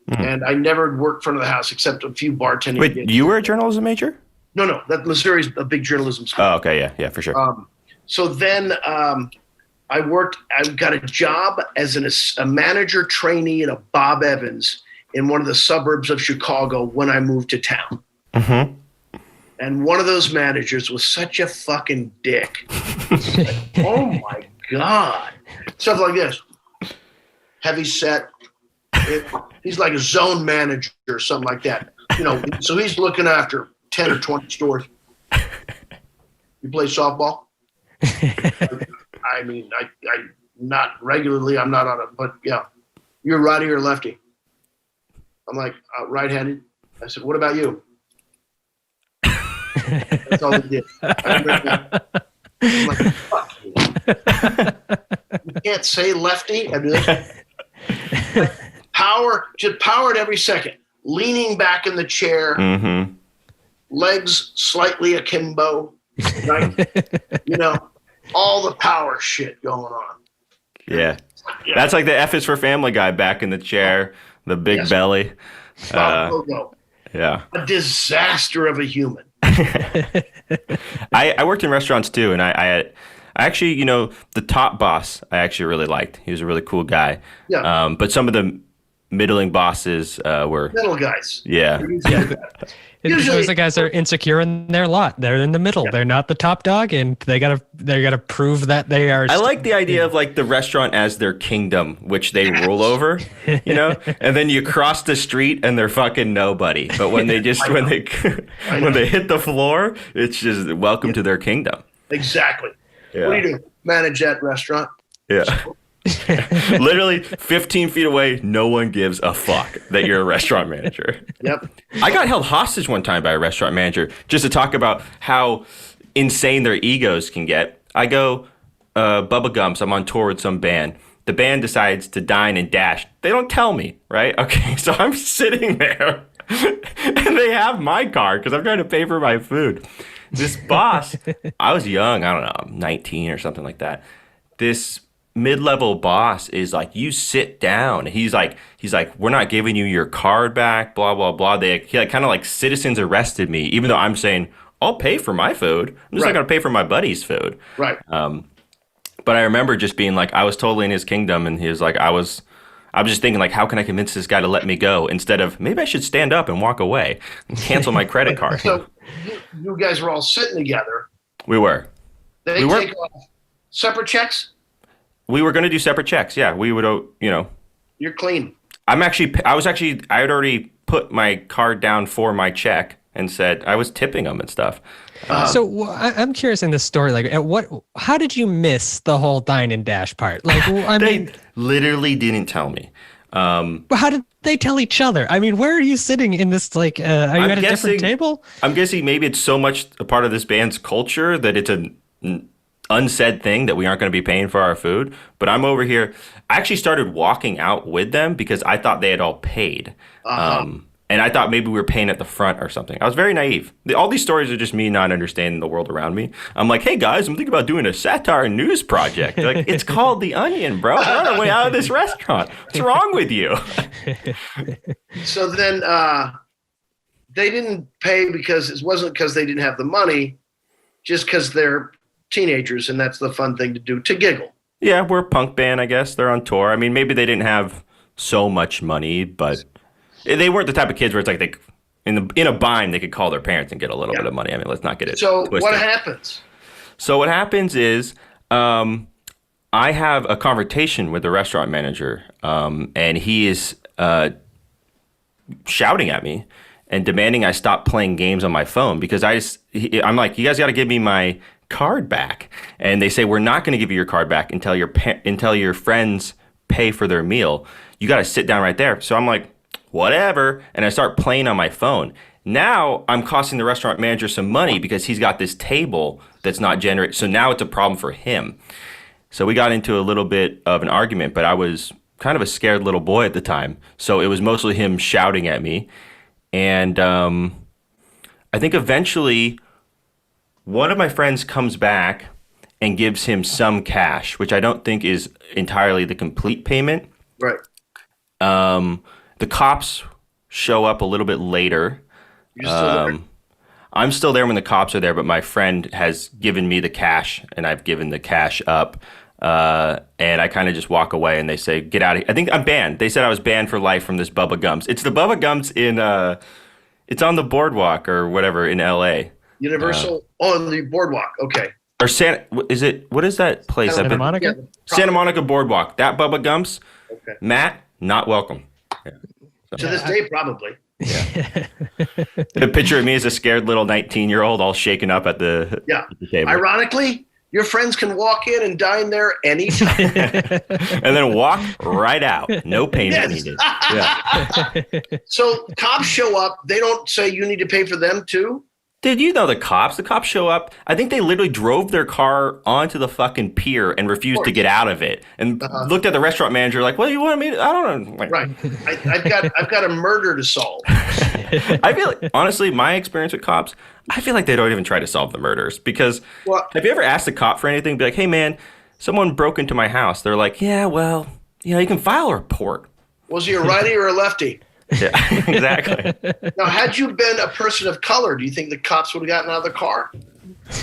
and I never worked in front of the house except a few bartending. Wait, gigs. You were a journalism major? No, that Missouri's a big journalism school. Oh, okay, yeah, for sure. So then I got a job as a manager trainee at a Bob Evans in one of the suburbs of Chicago when I moved to town. Mm-hmm. And one of those managers was such a fucking dick. Oh my God. Stuff like this. Heavy set. He's like a zone manager or something like that. So he's looking after 10 or 20 stores. You play softball? I mean, I not regularly, I'm not on it, but yeah. You're righty or lefty? I'm like, right-handed. I said, what about you? That's all he did. I'm like, fuck you. You can't say lefty. I do this. Just powered every second. Leaning back in the chair. Mm-hmm. Legs slightly akimbo. Right? All the power shit going on. Yeah. That's like the F is for Family Guy back in the chair, the big belly. Yeah. A disaster of a human. I worked in restaurants too, and I actually, the top boss I actually really liked. He was a really cool guy. Yeah. But some of the middling bosses were middle guys. Yeah. Usually, those are guys that are insecure in their lot. They're in the middle. Yeah. They're not the top dog, and they gotta prove that they are. I like the idea of like the restaurant as their kingdom, which they rule over, and then you cross the street and they're fucking nobody. But when they when they hit the floor, it's just welcome to their kingdom. Exactly. Yeah. What do you do? Manage that restaurant? Yeah. Literally 15 feet away, no one gives a fuck that you're a restaurant manager. Yep. I got held hostage one time by a restaurant manager just to talk about how insane their egos can get. I go, Bubba Gumps, I'm on tour with some band. The band decides to dine and dash. They don't tell me, right? Okay, so I'm sitting there and they have my card because I'm trying to pay for my food. This boss, I was young, I don't know, 19 or something like that. This mid-level boss is like, you sit down. He's like, we're not giving you your card back, blah, blah, blah. He kind of like citizens arrested me, even though I'm saying, I'll pay for my food. I'm just not going to pay for my buddy's food. Right. But I remember just being like, I was totally in his kingdom, and he was like, I was just thinking like, how can I convince this guy to let me go instead of maybe I should stand up and walk away and cancel my credit card. So you guys were all sitting together. We were. They take off separate checks? We were going to do separate checks. Yeah, we would, You're clean. I had already put my card down for my check and said I was tipping them and stuff. So I'm curious in this story, like how did you miss the whole dine and dash part? Like, they literally didn't tell me. How did they tell each other? I mean, where are you sitting in this, like, are you at a different table? I'm guessing maybe it's so much a part of this band's culture that it's an unsaid thing that we aren't going to be paying for our food. But I'm over here. I actually started walking out with them because I thought they had all paid. And I thought maybe we were paying at the front or something. I was very naive. All these stories are just me not understanding the world around me. I'm like, hey guys, I'm thinking about doing a satire news project. They're like, it's called The Onion, bro. We're on our way out of this restaurant. What's wrong with you? So then they didn't pay because it wasn't because they didn't have the money, just because they're teenagers and that's the fun thing to do, to giggle. Yeah, we're a punk band, I guess. They're on tour. I mean, maybe they didn't have so much money, but they weren't the type of kids where it's like in a bind they could call their parents and get a little bit of money. I mean, let's not get it twisted. What happens? So what happens is I have a confrontation with the restaurant manager, and he is shouting at me and demanding I stop playing games on my phone because I'm like, you guys got to give me my card back. And they say, we're not going to give you your card back until your friends pay for their meal. You got to sit down right there. So I'm like, whatever. And I start playing on my phone. Now I'm costing the restaurant manager some money because he's got this table that's not generated. So now it's a problem for him. So we got into a little bit of an argument, but I was kind of a scared little boy at the time. So it was mostly him shouting at me. And I think eventually one of my friends comes back and gives him some cash, which I don't think is entirely the complete payment. Right. The cops show up a little bit later. You're still there? I'm still there when the cops are there, but my friend has given me the cash, and I've given the cash up. And I kind of just walk away, and they say, get out of here. I think I'm banned. They said I was banned for life from this Bubba Gums. It's the Bubba Gums it's on the boardwalk or whatever in L.A. Universal? On the boardwalk. Okay. Or what is that place? Santa Monica? Yeah, Santa Monica Boardwalk. That Bubba Gums. Okay. Matt, not welcome. Yeah. To this day, probably. The picture of me as a scared little 19-year-old all shaken up at the table. Ironically, your friends can walk in and dine there anytime. And then walk right out. No payment needed. Yeah. So cops show up. They don't say you need to pay for them too? Dude, you know the cops. The cops show up. I think they literally drove their car onto the fucking pier and refused to get out of it. And looked at the restaurant manager like, "What do you want me to? I don't know." Like, right. I've got a murder to solve. I feel like, honestly, my experience with cops, I feel like they don't even try to solve the murders. Because have you ever asked a cop for anything? Be like, "Hey, man, someone broke into my house." They're like, "Yeah, well, you can file a report." Was he a righty or a lefty? Yeah, exactly. Now, had you been a person of color, do you think the cops would have gotten out of the car? Would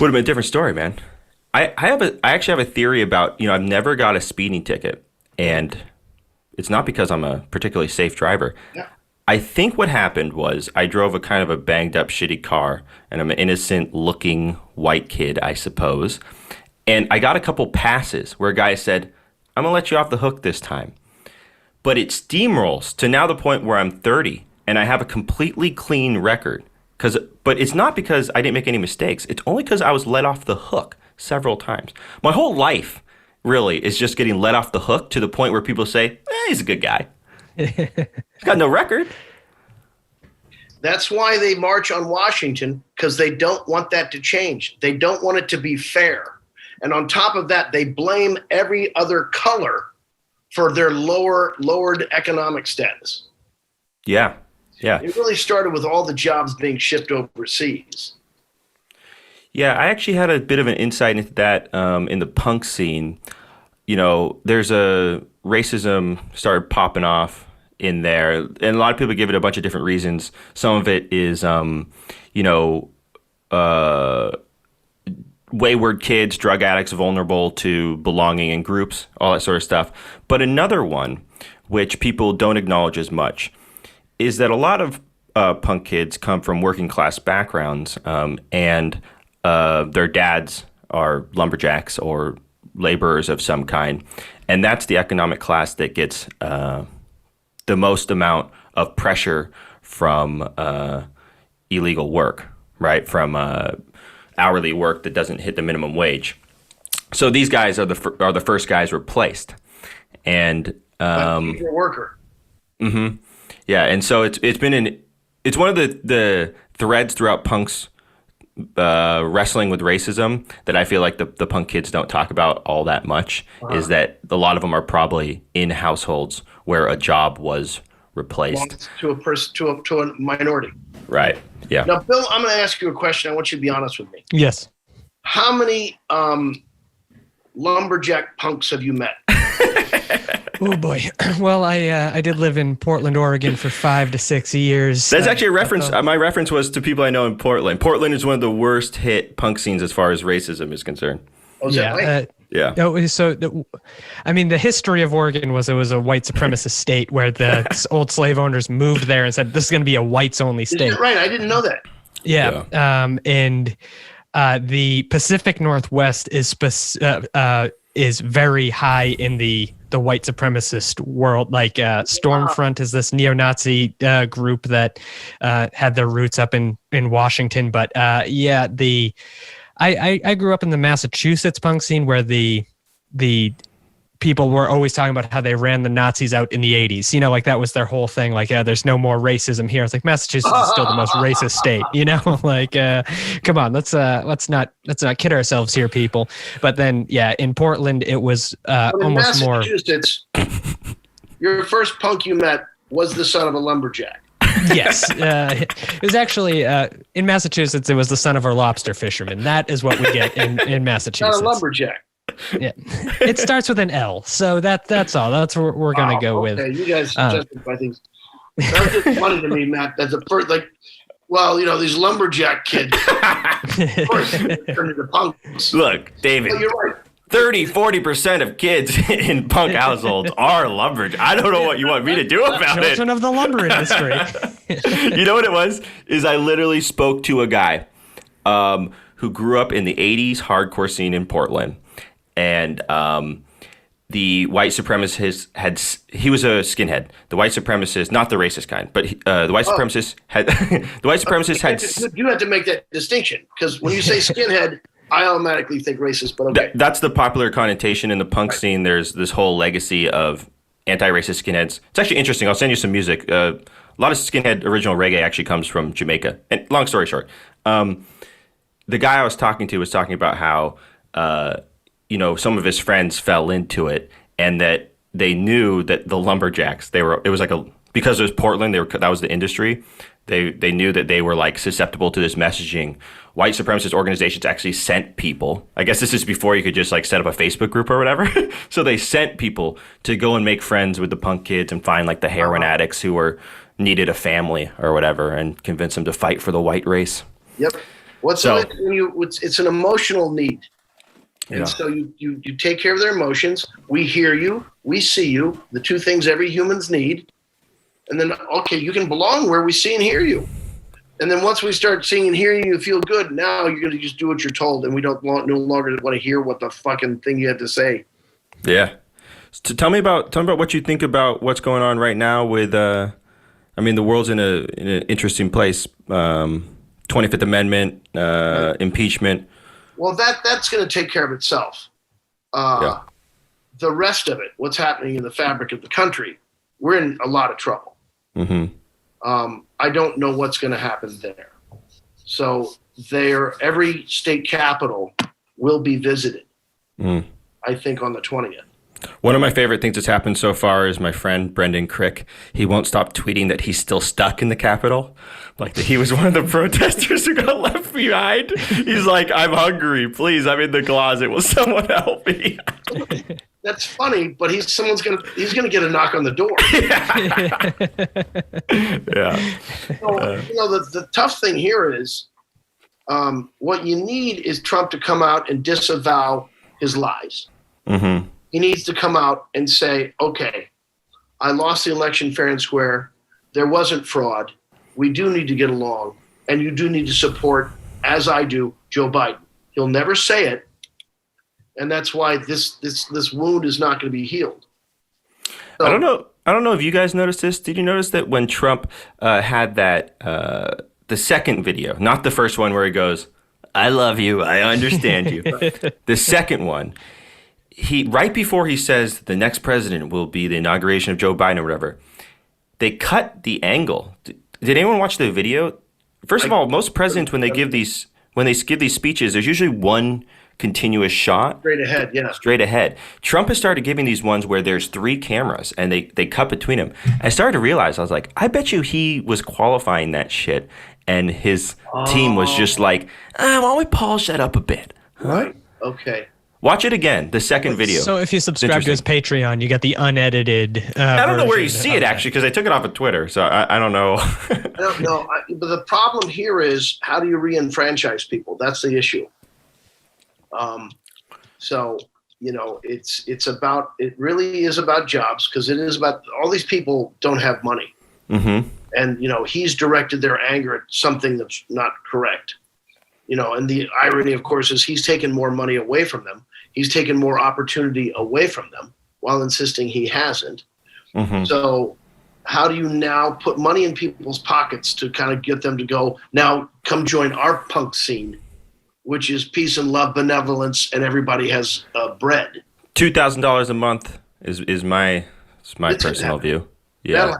have been a different story, man. I actually have a theory about, I've never got a speeding ticket, and it's not because I'm a particularly safe driver. Yeah. I think what happened was I drove a kind of a banged up, shitty car, and I'm an innocent looking white kid, I suppose. And I got a couple passes where a guy said, "I'm going to let you off the hook this time." But it steamrolls to now the point where I'm 30 and I have a completely clean record. But it's not because I didn't make any mistakes. It's only because I was let off the hook several times. My whole life really is just getting let off the hook to the point where people say, he's a good guy. He's got no record. That's why they march on Washington, because they don't want that to change. They don't want it to be fair. And on top of that, they blame every other color for their lowered economic status. Yeah. It really started with all the jobs being shipped overseas. Yeah, I actually had a bit of an insight into that in the punk scene. There's a racism started popping off in there, and a lot of people give it a bunch of different reasons. Some of it is, wayward kids, drug addicts, vulnerable to belonging in groups, all that sort of stuff. But another one, which people don't acknowledge as much, is that a lot of punk kids come from working class backgrounds, and their dads are lumberjacks or laborers of some kind. And that's the economic class that gets the most amount of pressure from illegal work, right? From hourly work that doesn't hit the minimum wage. So these guys are the first guys replaced, and You're a worker. Mm-hmm. Yeah, and so it's one of the threads throughout punk's wrestling with racism that I feel like the punk kids don't talk about all that much, is that a lot of them are probably in households where a job was replaced to a minority. Right. Yeah. Now, Bill, I'm going to ask you a question. I want you to be honest with me. Yes. How many lumberjack punks have you met? Oh boy. Well, I did live in Portland, Oregon for 5 to 6 years. That's actually a reference. My reference was to people I know in Portland. Portland is one of the worst hit punk scenes as far as racism is concerned. Oh, is that right? Yeah. I mean, the history of Oregon was it was a white supremacist state where the old slave owners moved there and said, this is going to be a whites only state. Is that right? I didn't know that. Yeah. And the Pacific Northwest is very high in the white supremacist world. Like Stormfront is this neo-Nazi group that had their roots up in Washington. But I grew up in the Massachusetts punk scene where the people were always talking about how they ran the Nazis out in the 80s. You know, like that was their whole thing. Like, there's no more racism here. It's like Massachusetts is still the most racist state. You know, like, come on, let's not kid ourselves here, people. But then, in Portland, it was almost more. Massachusetts, your first punk you met was the son of a lumberjack. Yes. It was actually in Massachusetts, it was the son of a lobster fisherman. That is what we get in Massachusetts. Not a lumberjack. Yeah. It starts with an L. So that's all. That's what we're going to go with. You guys justify things. That's just funny to me, Matt. That's the first, these lumberjack kids. Of course, turn into punks. Look, David. Well, you're right. 30-40% of kids in punk households are lumberjacks. I don't know what you want me to do about it. Children of the lumber industry. You know what it was? Is I literally spoke to a guy who grew up in the 80s hardcore scene in Portland. And the white supremacist he was a skinhead. The white supremacist, not the racist kind, but the white supremacist had, You have to make that distinction because when you say skinhead, I automatically think racist, but okay. That's the popular connotation in the punk scene. There's this whole legacy of anti-racist skinheads. It's actually interesting. I'll send you some music. A lot of skinhead original reggae actually comes from Jamaica. And long story short, the guy I was talking to was talking about how, some of his friends fell into it and that they knew that the lumberjacks, because it was Portland, that was the industry. They knew that they were like susceptible to this messaging. White supremacist organizations actually sent people. I guess this is before you could just like set up a Facebook group or whatever. So they sent people to go and make friends with the punk kids and find like the heroin addicts who needed a family or whatever and convince them to fight for the white race. Yep. It's an emotional need. And so you take care of their emotions. We hear you. We see you. The two things every human's need. And then, okay, you can belong where we see and hear you. And then once we start seeing and hearing you feel good, now you're going to just do what you're told. And we no longer want to hear what the fucking thing you had to say. Yeah. So tell me about what you think about what's going on right now with, the world's in an interesting place. 25th Amendment, impeachment. Well, that's going to take care of itself. The rest of it, what's happening in the fabric of the country, we're in a lot of trouble. Mm-hmm. I don't know what's going to happen there. So every state capital will be visited, I think, on the 20th. One of my favorite things that's happened so far is my friend Brendan Crick. He won't stop tweeting that he's still stuck in the Capitol. Like that he was one of the protesters who got left behind. He's like, I'm hungry. Please, I'm in the closet. Will someone help me? That's funny, but he's gonna get a knock on the door. Yeah. So, the tough thing here is what you need is Trump to come out and disavow his lies. Mm-hmm. He needs to come out and say, okay, I lost the election fair and square. There wasn't fraud. We do need to get along. And you do need to support, as I do, Joe Biden. He'll never say it. And that's why this wound is not going to be healed. So, I don't know if you guys noticed this. Did you notice that when Trump had that, the second video, not the first one where he goes, I love you, I understand you. The second one, right before he says the next president will be the inauguration of Joe Biden or whatever, they cut the angle. Did anyone watch the video? First of all, most presidents when they give these speeches, there's usually one continuous shot. Straight ahead, yeah. Straight ahead. Trump has started giving these ones where there's 3 cameras and they cut between them. I started to realize, I was like, I bet you he was qualifying that shit and his team was just like, why don't we polish that up a bit? Right. Okay. Watch it again, the second video. So if you subscribe to his Patreon, you get the unedited I don't know where you see it, actually, because I took it off of Twitter, so I don't know. I don't know. But the problem here is, how do you re-enfranchise people? That's the issue. So, it really is about jobs, because it is about, all these people don't have money. Mm-hmm. And, he's directed their anger at something that's not correct. And the irony, of course, is he's taken more money away from them. He's taken more opportunity away from them while insisting he hasn't. Mm-hmm. So how do you now put money in people's pockets to kind of get them to go, now come join our punk scene, which is peace and love, benevolence, and everybody has bread. $2,000 a month is my personal view. Yeah.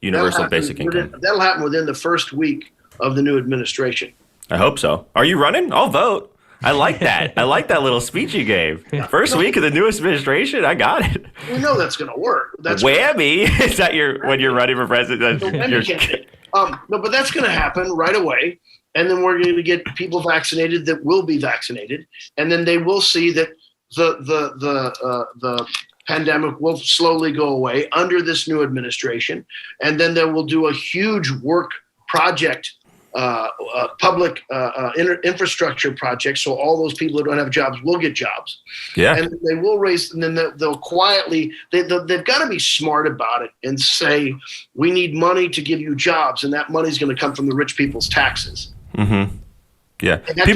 Universal basic income. That'll happen within the first week of the new administration. I hope so. Are you running? I'll vote. I like that. I like that little speech you gave. First week of the new administration, I got it. We know that's going to work. That's whammy. Is that when you're running for president? No, but that's going to happen right away. And then we're going to get people vaccinated that will be vaccinated. And then they will see that the pandemic will slowly go away under this new administration. And then they will do a huge work project, public infrastructure project, so all those people who don't have jobs will get jobs. Yeah, and they will raise, and then they'll quietly, they've got to be smart about it and say, we need money to give you jobs, and that money's going to come from the rich people's taxes. Mm-hmm. Yeah, they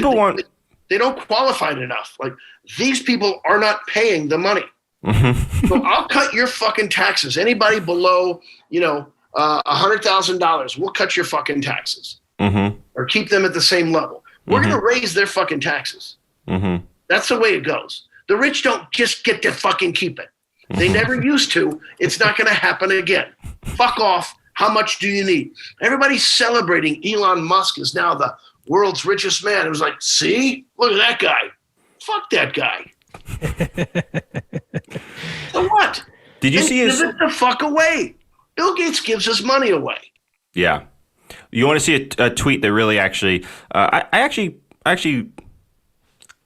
don't qualify it enough. Like, these people are not paying the money. Mm-hmm. So I'll cut your fucking taxes. Anybody below, $100,000, we'll cut your fucking taxes. Mm-hmm. Or keep them at the same level. We're going to raise their fucking taxes. Mm-hmm. That's the way it goes. The rich don't just get to fucking keep it. They never used to. It's not going to happen again. Fuck off. How much do you need? Everybody's celebrating Elon Musk is now the world's richest man. It was like, see? Look at that guy. Fuck that guy. So what? Did you see his... Give it the fuck away. Bill Gates gives his money away. Yeah. You want to see a tweet that really actually, I actually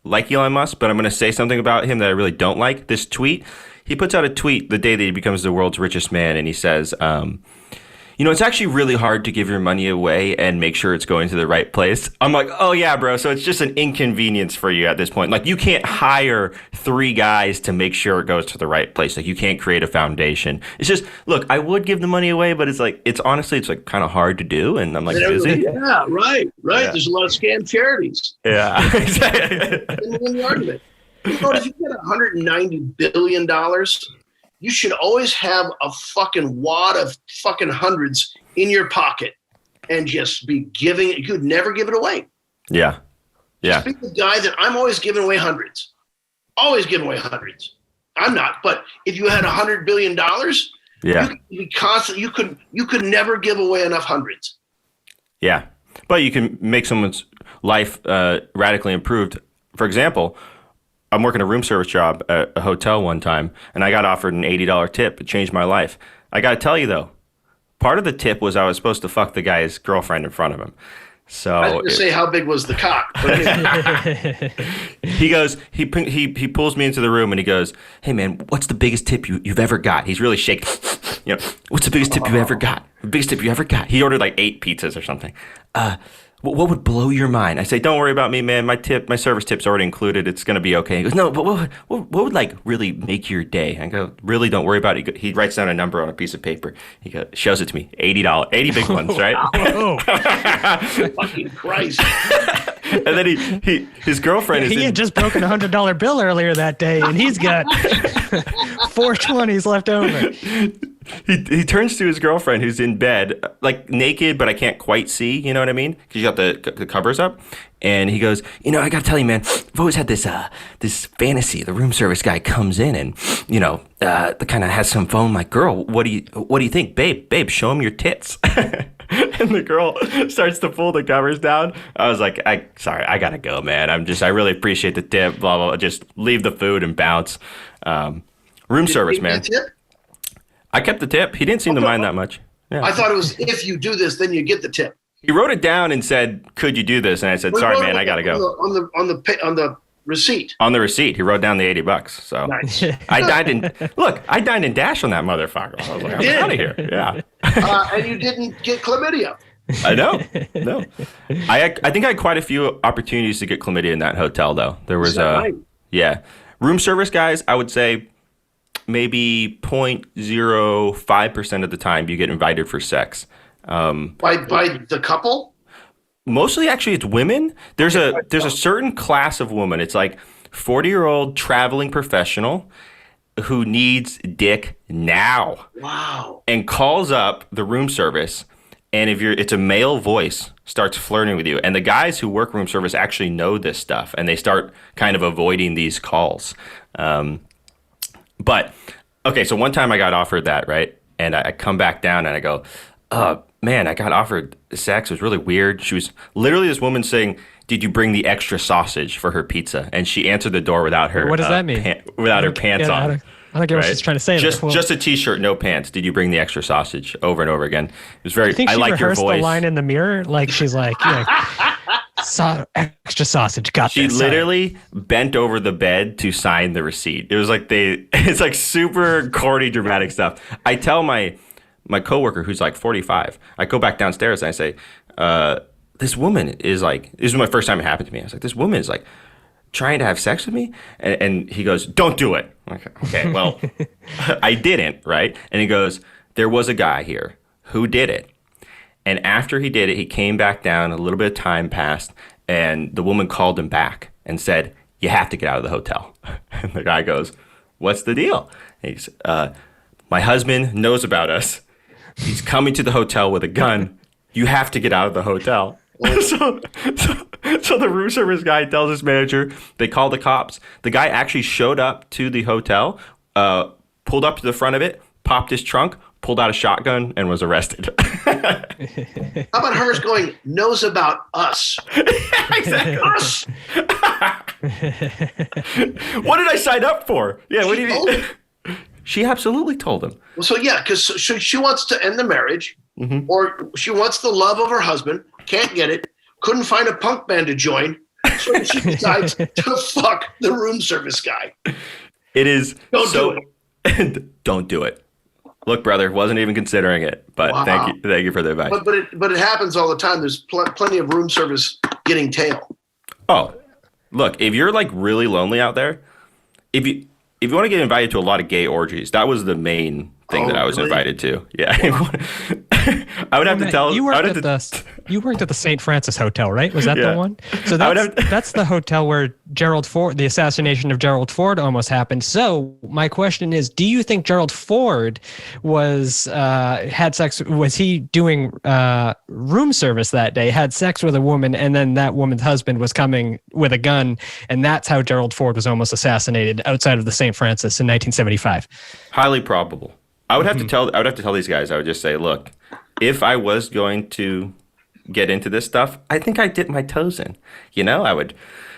like Elon Musk, but I'm going to say something about him that I really don't like. This tweet, he puts out a tweet the day that he becomes the world's richest man, and he says, it's actually really hard to give your money away and make sure it's going to the right place. I'm like, oh yeah, bro. So it's just an inconvenience for you at this point. Like, you can't hire 3 guys to make sure it goes to the right place. Like, you can't create a foundation. It's just, look, I would give the money away, but it's honestly like kind of hard to do. And I'm like, is it? Yeah, right. Yeah. There's a lot of scam charities. Yeah, exactly. In the argument. If you get $190 billion, you should always have a fucking wad of fucking hundreds in your pocket and just be giving it. You could never give it away. Yeah. Yeah. Just be the guy that I'm always giving away hundreds. Always giving away hundreds. I'm not, but if you had $100 billion, yeah, you could be constant. You could never give away enough hundreds. Yeah. But you can make someone's life radically improved. For example, I'm working a room service job at a hotel one time, and I got offered an $80 tip. It changed my life. I got to tell you, though, part of the tip was I was supposed to fuck the guy's girlfriend in front of him. So I was going to say, how big was the cock? But anyway. He goes, he pulls me into the room, and he goes, hey, man, what's the biggest tip you've ever got? He's really shaking. What's the biggest tip you ever got? The biggest tip you ever got? He ordered like 8 pizzas or something. What would blow your mind? I say, don't worry about me, man. My service tip's already included. It's going to be okay. He goes, no, but what would like really make your day? I go, really, don't worry about it. He writes down a number on a piece of paper. He shows it to me, $80, 80 big ones, right? Fucking Christ. And then his girlfriend he had just broken a $100 bill earlier that day, and he's got 420s left over. He turns to his girlfriend who's in bed, like naked, but I can't quite see, you know what I mean? Because you got the covers up. And he goes, I got to tell you, man, I've always had this fantasy. The room service guy comes in and, kind of has some phone. Like, girl, what do you think? Babe, show him your tits. And the girl starts to pull the covers down. I was like, sorry, I gotta go, man. I really appreciate the tip, blah, blah, blah. Just leave the food and bounce. Room service, man. I kept the tip. He didn't seem to mind that much. Yeah. I thought it was, if you do this, then you get the tip. He wrote it down and said, could you do this? And I said, sorry, man, I gotta go. On the receipt. On the receipt, he wrote down the $80. So nice. I dined in Dash on that motherfucker. I was like, I'm out of here. Yeah. And you didn't get chlamydia. I know. No. I think I had quite a few opportunities to get chlamydia in that hotel, though. There was right? Yeah. Room service guys, I would say maybe 0.05% of the time you get invited for sex. By the couple? Mostly, actually, it's women. There's a certain class of woman. It's like 40-year-old traveling professional who needs dick now. Wow. And calls up the room service, and it's a male voice, starts flirting with you. And the guys who work room service actually know this stuff, and they start kind of avoiding these calls. But okay, so one time I got offered that, right? And I come back down and I go, man, I got offered sex. It was really weird. She was literally this woman saying, did you bring the extra sausage for her pizza? And she answered the door without her. What does that mean? Without her pants on. I don't get what she's trying to say. Just a t-shirt, no pants. Did you bring the extra sausage? Over and over again. It was very. I like your voice. The line in the mirror, like she's like, extra sausage. Got she this. She literally bent over the bed to sign the receipt. It was like it's like super corny, dramatic stuff. I tell my coworker who's like 45. I go back downstairs and I say, this woman is like. This was my first time it happened to me. I was like, this woman is like trying to have sex with me, and he goes, don't do it. I'm like, okay, well, I didn't, right? And he goes, there was a guy here who did it, and after he did it, he came back down. A little bit of time passed, and the woman called him back and said, you have to get out of the hotel. And the guy goes, what's the deal? And he's, my husband knows about us. He's coming to the hotel with a gun. You have to get out of the hotel. So the room service guy tells his manager, they call the cops. The guy actually showed up to the hotel, pulled up to the front of it, popped his trunk, pulled out a shotgun, and was arrested. How about hers going, knows about us? Exactly. Us? What did I sign up for? Yeah, what do you mean? She absolutely told him. Well, so yeah, because she wants to end the marriage, or she wants the love of her husband, can't get it, couldn't find a punk band to join, so she decides to fuck the room service guy. It is Don't do it. Don't do it. Look, brother, wasn't even considering it, but wow. Thank you for the advice. But it happens all the time. There's plenty of room service getting tail. Oh, look, if you're like really lonely out there, if you want to get invited to a lot of gay orgies, that was the main thing that I was invited to. Yeah. Wow. I would have to tell you worked at the St. Francis Hotel, right? Was that the one? So that's the hotel where the assassination of Gerald Ford almost happened. So my question is, do you think Gerald Ford had sex? Was he doing room service that day, had sex with a woman, and then that woman's husband was coming with a gun, and that's how Gerald Ford was almost assassinated outside of the St. Francis in 1975? Highly probable. I would have to tell these guys. I would just say, look, if I was going to get into this stuff, I think I'd dip my toes in. I would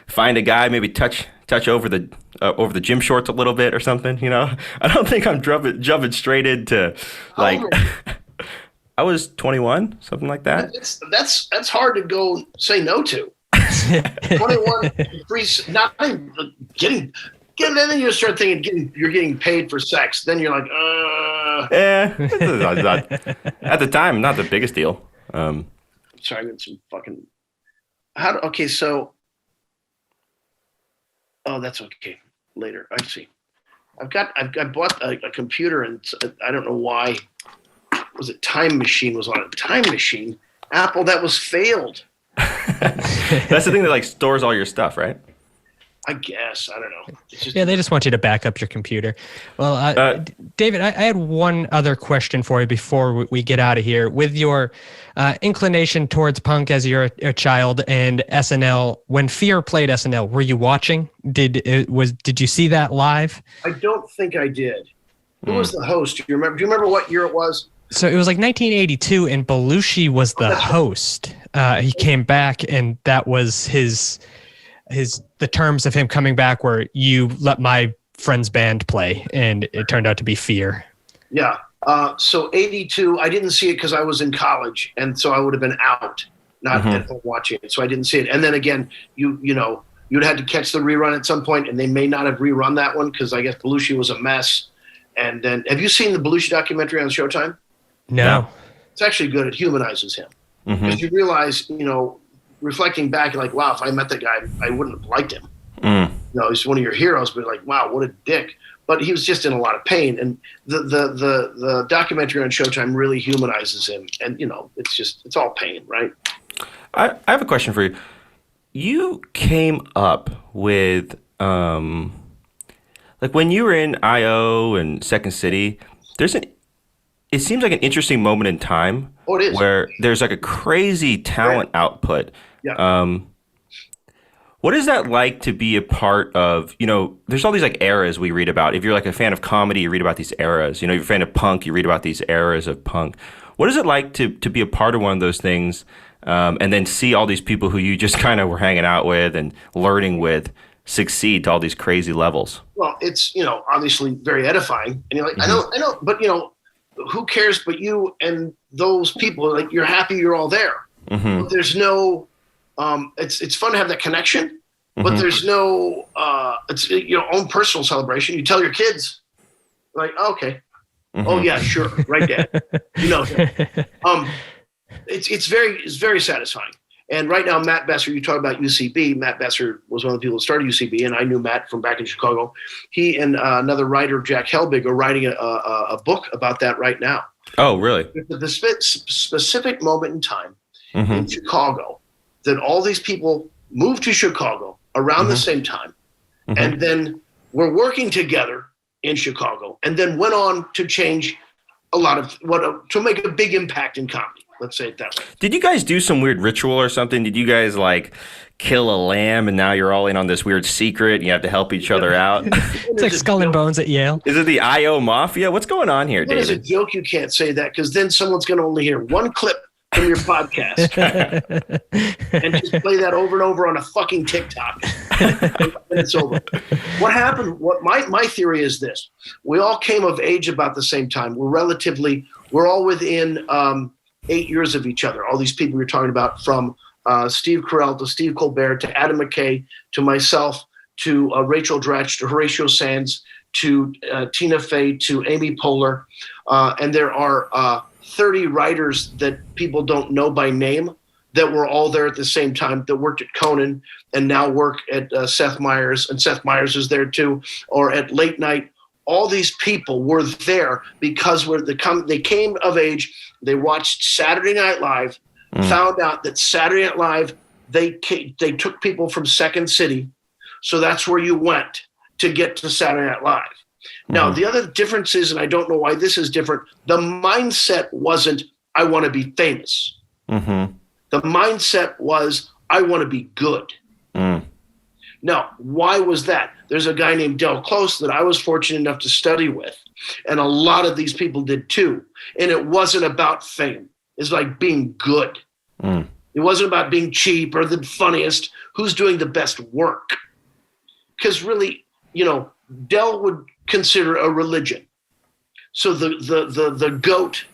find a guy, maybe touch over the gym shorts a little bit or something. I don't think I'm jumping straight into like. I was 21, something like that. That's hard to go say no to. 21, not even getting. And then you start thinking you're getting paid for sex. Then you're like, Yeah, at the time, not the biggest deal. Sorry, I got some fucking. Oh, that's okay. Later, I see. I bought a computer, and I don't know why. Was it Time Machine was on it? Time Machine, Apple, that was failed. That's the thing that like stores all your stuff, right? I guess. I don't know. They just want you to back up your computer. Well, David, I had one other question for you before we get out of here. With your inclination towards punk as you're a child and SNL, when Fear played SNL, were you watching? Did you see that live? I don't think I did. Who was the host? Do you remember what year it was? So it was like 1982, and Belushi was the host. He came back, and that was the terms of him coming back were, you let my friend's band play, and it turned out to be Fear. Yeah. So 82, I didn't see it because I was in college, and so I would have been out, not at home watching it. So I didn't see it. And then again, you'd had to catch the rerun at some point, and they may not have rerun that one because I guess Belushi was a mess. And then, have you seen the Belushi documentary on Showtime? No. It's actually good. It humanizes him. Because you realize, reflecting back, like, wow, if I met that guy, I wouldn't have liked him. He's one of your heroes, but like, wow, what a dick. But he was just in a lot of pain. And the documentary on Showtime really humanizes him. And, it's all pain, right? I have a question for you. You came up with, like when you were in I.O. and Second City, it seems like an interesting moment in time. Oh, it is. Where there's like a crazy talent output. Yeah. What is that like to be a part of, there's all these like eras we read about. If you're like a fan of comedy, you read about these eras. If you're a fan of punk, you read about these eras of punk. What is it like to be a part of one of those things and then see all these people who you just kind of were hanging out with and learning with succeed to all these crazy levels? Well, it's, obviously very edifying. And you're like, I know, but, who cares but you and those people? Like, you're happy you're all there. But there's no, it's fun to have that connection, but there's no, it's your own personal celebration. You tell your kids, like, oh, okay. Oh yeah, sure. Right, Dad. It's very satisfying. And right now, Matt Besser, you talk about UCB. Matt Besser was one of the people that started UCB, and I knew Matt from back in Chicago. He and another writer, Jack Helbig, are writing a book about that right now. Oh, really? The specific moment in time in Chicago that all these people moved to Chicago around the same time, and then were working together in Chicago, and then went on to change a lot of to make a big impact in comedy. Let's say it that way. Did you guys do some weird ritual or something? Did you guys like kill a lamb and now you're all in on this weird secret and you have to help each other out? It's like Skull and Bones at Yale. Is it the I.O. Mafia? What's going on here, David? It's a joke. You can't say that because then someone's going to only hear one clip from your podcast and just play that over and over on a fucking TikTok. And it's over. What happened? My theory is this. We all came of age about the same time. We're all within 8 years of each other. All these people you're talking about, from Steve Carell to Steve Colbert to Adam McKay to myself to Rachel Dratch to Horatio Sands to Tina Fey to Amy Poehler. And there are 30 writers that people don't know by name that were all there at the same time, that worked at Conan and now work at Seth Meyers, and Seth Meyers is there too, or at Late Night. All these people were there because they came of age. They watched Saturday Night Live, found out that Saturday Night Live, they took people from Second City. So that's where you went to get to Saturday Night Live. Now, the other difference is, and I don't know why this is different, the mindset wasn't, I want to be famous. The mindset was, I want to be good. Now, why was that? There's a guy named Del Close that I was fortunate enough to study with, and a lot of these people did too. And it wasn't about fame. It's like being good. It wasn't about being cheap or the funniest. Who's doing the best work? Because really, Del would consider a religion. So the goat,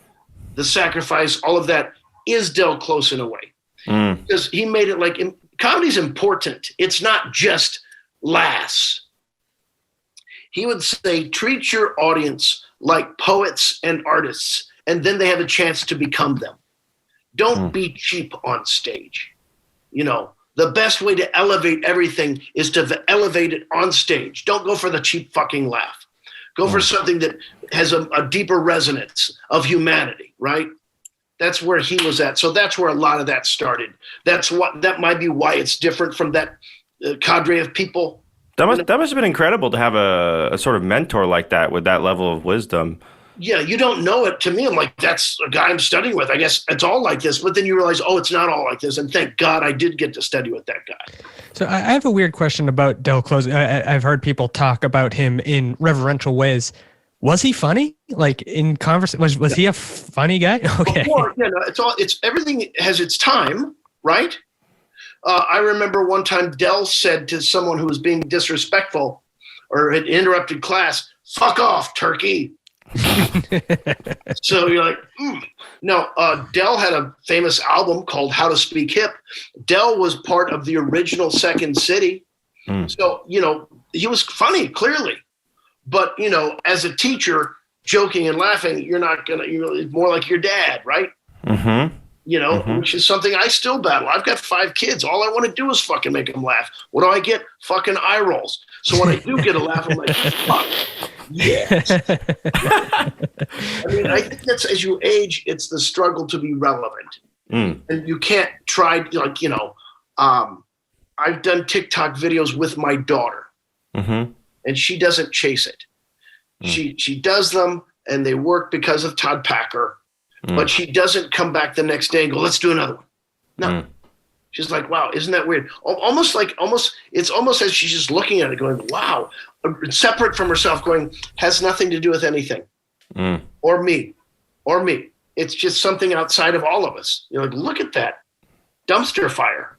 the sacrifice, all of that is Del Close in a way. Because he made it like comedy's important. It's not just laughs. He would say, treat your audience like poets and artists, and then they have a chance to become them. Don't be cheap on stage. The best way to elevate everything is to elevate it on stage. Don't go for the cheap fucking laugh. Go for something that has a deeper resonance of humanity, right? That's where he was at. So that's where a lot of that started. That might be why it's different from that cadre of people. That must have been incredible to have a sort of mentor like that with that level of wisdom. Yeah, you don't know it. To me, I'm like, that's a guy I'm studying with. I guess it's all like this. But then you realize, oh, it's not all like this. And thank God I did get to study with that guy. So I have a weird question about Del Close. I've heard people talk about him in reverential ways. Was he funny? like in conversation? Was he a funny guy? Okay. Before, it's everything has its time, right? I remember one time Dell said to someone who was being disrespectful or had interrupted class, "Fuck off, turkey." So you're like, No, Dell had a famous album called How to Speak Hip. Dell was part of the original Second City. So, he was funny, clearly. But, as a teacher, joking and laughing, you're more like your dad, right? Which is something I still battle. I've got 5 kids. All I want to do is fucking make them laugh. What do I get? Fucking eye rolls. So when I do get a laugh, I'm like, fuck. Yes. I I think that's, as you age, it's the struggle to be relevant. And you can't try, I've done TikTok videos with my daughter, and she doesn't chase it. She does them, and they work because of Todd Packer, but she doesn't come back the next day and go, "Let's do another one." No. She's like, "Wow, isn't that weird?" It's almost as she's just looking at it going, "Wow," separate from herself going, has nothing to do with anything or me. It's just something outside of all of us. You're like, look at that dumpster fire.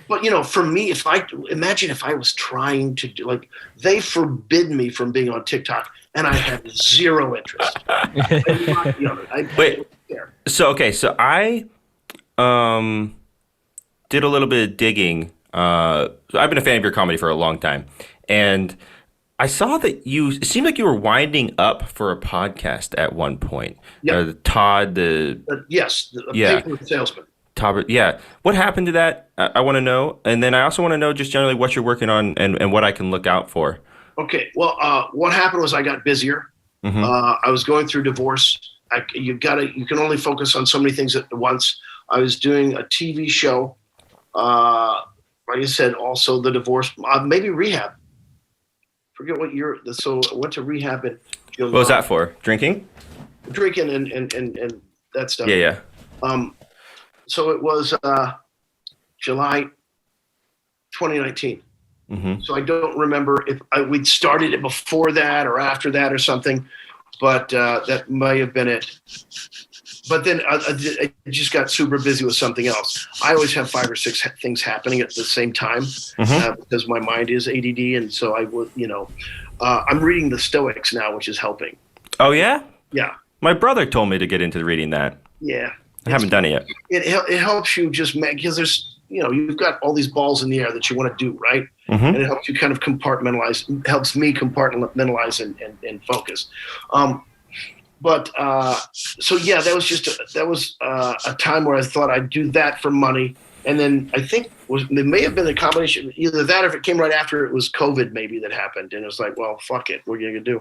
But for me, if I was trying to do, like, they forbid me from being on TikTok and I have zero interest. Wait, so I did a little bit of digging. I've been a fan of your comedy for a long time, and I saw that it seemed like you were winding up for a podcast at one point. Yeah. Todd, yes, the paper salesman. Todd, yeah. What happened to that? I want to know, and then I also want to know just generally what you're working on and what I can look out for. Okay. Well, what happened was I got busier. I was going through divorce. You can only focus on so many things at once. I was doing a TV show. Like I said, also the divorce, maybe rehab. Forget what year. So I went to rehab and. What was that for? Drinking and that stuff. Yeah. So it was July 2019. So I don't remember if we'd started it before that or after that or something, but that may have been it. But then I just got super busy with something else. I always have 5 or 6 things happening at the same time because my mind is ADD, and so I would, I'm reading the Stoics now, which is helping. Oh yeah? Yeah. My brother told me to get into reading that. Yeah. I haven't done it yet. It helps you just because there's you've got all these balls in the air that you want to do, right? And it helps you kind of compartmentalize. It helps me compartmentalize and focus. So yeah, that was a time where I thought I'd do that for money, and then I think it may have been a combination, either that or if it came right after it was COVID maybe that happened, and it was like, well, fuck it, what are you gonna do?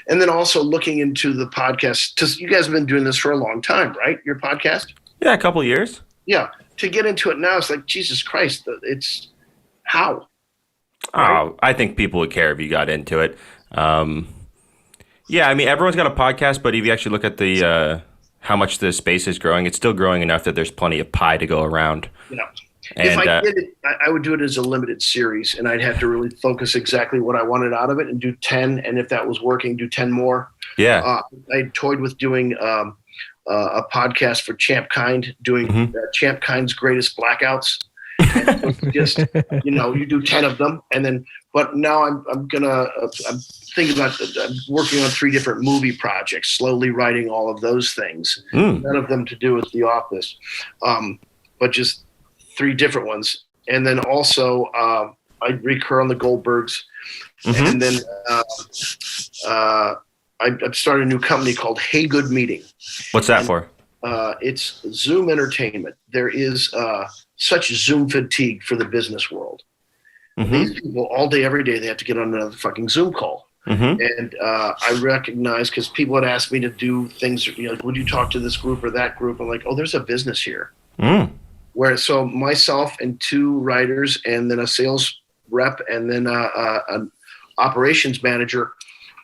And then also looking into the podcast, because you guys have been doing this for a long time, right? Your podcast? Yeah, a couple of years. Yeah, to get into it now, it's like, Jesus Christ, it's how? Right? Oh, I think people would care if you got into it. Yeah, I mean, everyone's got a podcast, but if you actually look at the how much the space is growing, it's still growing enough that there's plenty of pie to go around. If I did it, I would do it as a limited series, and I'd have to really focus exactly what I wanted out of it and do 10, and if that was working, do 10 more. Yeah. I toyed with doing a podcast for Champ Kind, doing Champ Kind's greatest blackouts. Just you do 10 of them, and then. But now I'm thinking about. I'm working on 3 different movie projects, slowly writing all of those things. None of them to do with The Office, but just 3 different ones. And then also I recur on the Goldbergs, and then I've started a new company called Hey Good Meeting. What's that for? It's Zoom entertainment. There is such Zoom fatigue for the business world. These people all day, every day, they have to get on another fucking Zoom call. And I recognize, because people had asked me to do things, like, would you talk to this group or that group? I'm like, oh, there's a business here. So myself and 2 writers, and then a sales rep, and then an operations manager,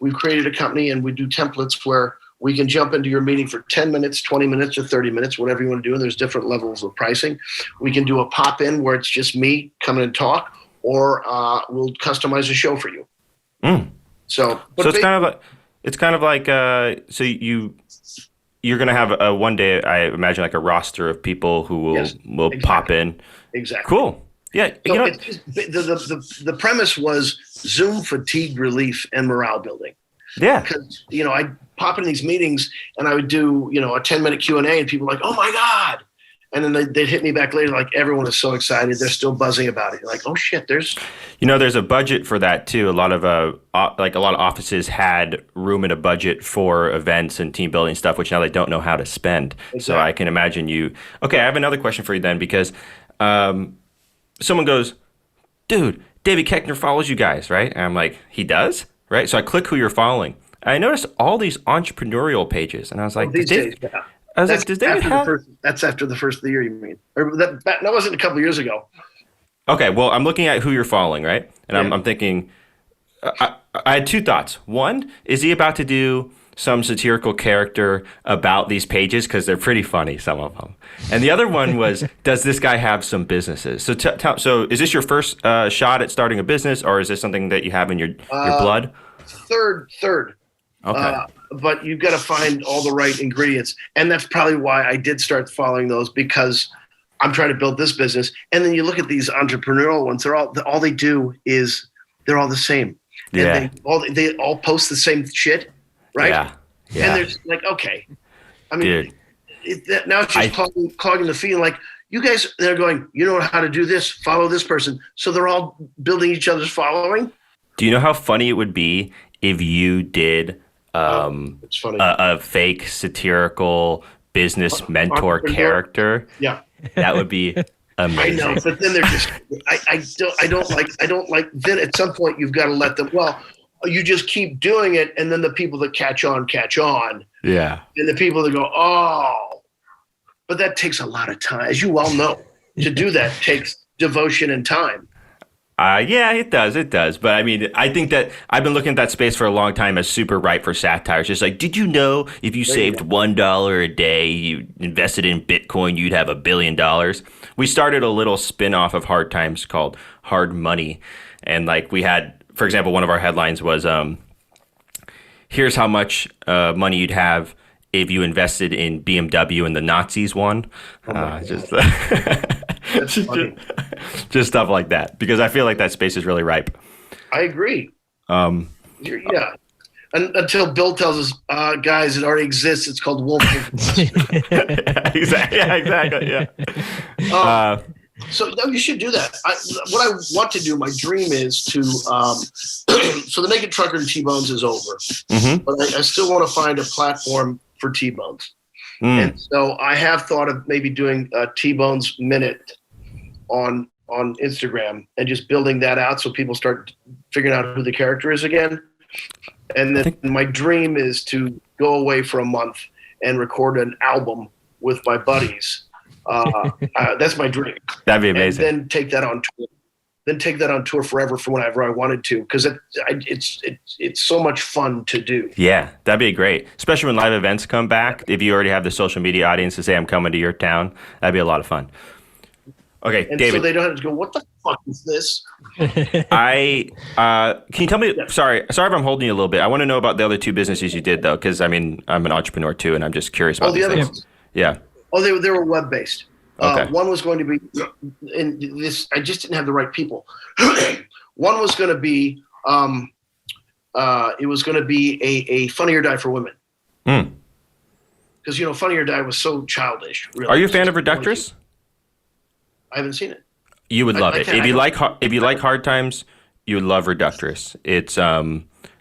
we created a company, and we do templates where we can jump into your meeting for 10 minutes, 20 minutes, or 30 minutes, whatever you want to do. And there's different levels of pricing. We can do a pop-in where it's just me coming and talk, or we'll customize a show for you. So it's kind of It's kind of like so you're gonna have a one day, I imagine, like a roster of people who will exactly. pop in. Exactly. Cool. Yeah. So the premise was Zoom fatigue relief and morale building. Yeah. Because I pop in these meetings and I would do a 10-minute Q&A and people were like, oh my God. And then they'd hit me back later like, everyone is so excited. They're still buzzing about it. You're like, oh shit, there's a budget for that too. A lot of offices had room in a budget for events and team building stuff, which now they don't know how to spend. Exactly. So I can imagine you. Okay, I have another question for you then, because someone goes, dude, David Koechner follows you guys, right? And I'm like, he does? Right? So I click who you're following. I noticed all these entrepreneurial pages, and I was like, these days, yeah. I was like, does David have... That's after the first of the year, you mean? Or that wasn't a couple of years ago. Okay, well, I'm looking at who you're following, right? And I'm thinking, I had two thoughts. One, is he about to do some satirical character about these pages? Because they're pretty funny, some of them. And the other one was, does this guy have some businesses? So, so is this your first shot at starting a business, or is this something that you have in your blood? Third. Okay. But you've got to find all the right ingredients. And that's probably why I did start following those, because I'm trying to build this business. And then you look at these entrepreneurial ones, all they do is they're all the same. Yeah. And they all post the same shit, right? Yeah. And they're just like, okay. I mean, now it's just clogging the feed. Like, you guys, they're going, you know how to do this, follow this person. So they're all building each other's following. Do you know how funny it would be if you did it's funny. A fake satirical business mentor character? Yeah. That would be amazing. I know, but then they're just I don't like then at some point you've got to let them, well, you just keep doing it, and then the people that catch on. Yeah. And the people that go, oh, but that takes a lot of time. As you well know, to do that takes devotion and time. Yeah, it does. But I mean, I think that I've been looking at that space for a long time as super ripe for satire. It's just like, did you know if you saved $1 a day, you invested in Bitcoin, you'd have $1 billion? We started a little spin-off of Hard Times called Hard Money. And like we had, for example, one of our headlines was, here's how much money you'd have if you invested in BMW and the Nazis won. That's funny. Just stuff like that, because I feel like that space is really ripe. I agree. Yeah. Until Bill tells us, guys, it already exists. It's called Wolf. Exactly. Yeah. So no, you should do that. What I want to do, my dream is to. So the Naked Trucker and T-Bones is over, but I still want to find a platform for T-Bones. And so I have thought of maybe doing a T-Bones Minute on Instagram and just building that out so people start figuring out who the character is again. And then my dream is to go away for a month and record an album with my buddies. That's my dream. That'd be amazing. And then take that on tour. Then take that on tour forever for whenever I wanted to, because it's so much fun to do. Yeah, that'd be great, especially when live events come back. If you already have the social media audience to say, I'm coming to your town, that'd be a lot of fun. Okay, and David. So they don't have to go, what the fuck is this? Can you tell me, sorry if I'm holding you a little bit. I want to know about the other two businesses you did, though, because, I mean, I'm an entrepreneur, too, and I'm just curious about the other ones? Yeah. Oh, they were web-based. Okay. One was going to be, in this, I just didn't have the right people. One was going to be, it was going to be a Funny or Die for women. Because, Funny or Die was so childish. Really. Are you a fan of Reductress? I haven't seen it. You would love it. If you like Hard Times, you would love Reductress. It's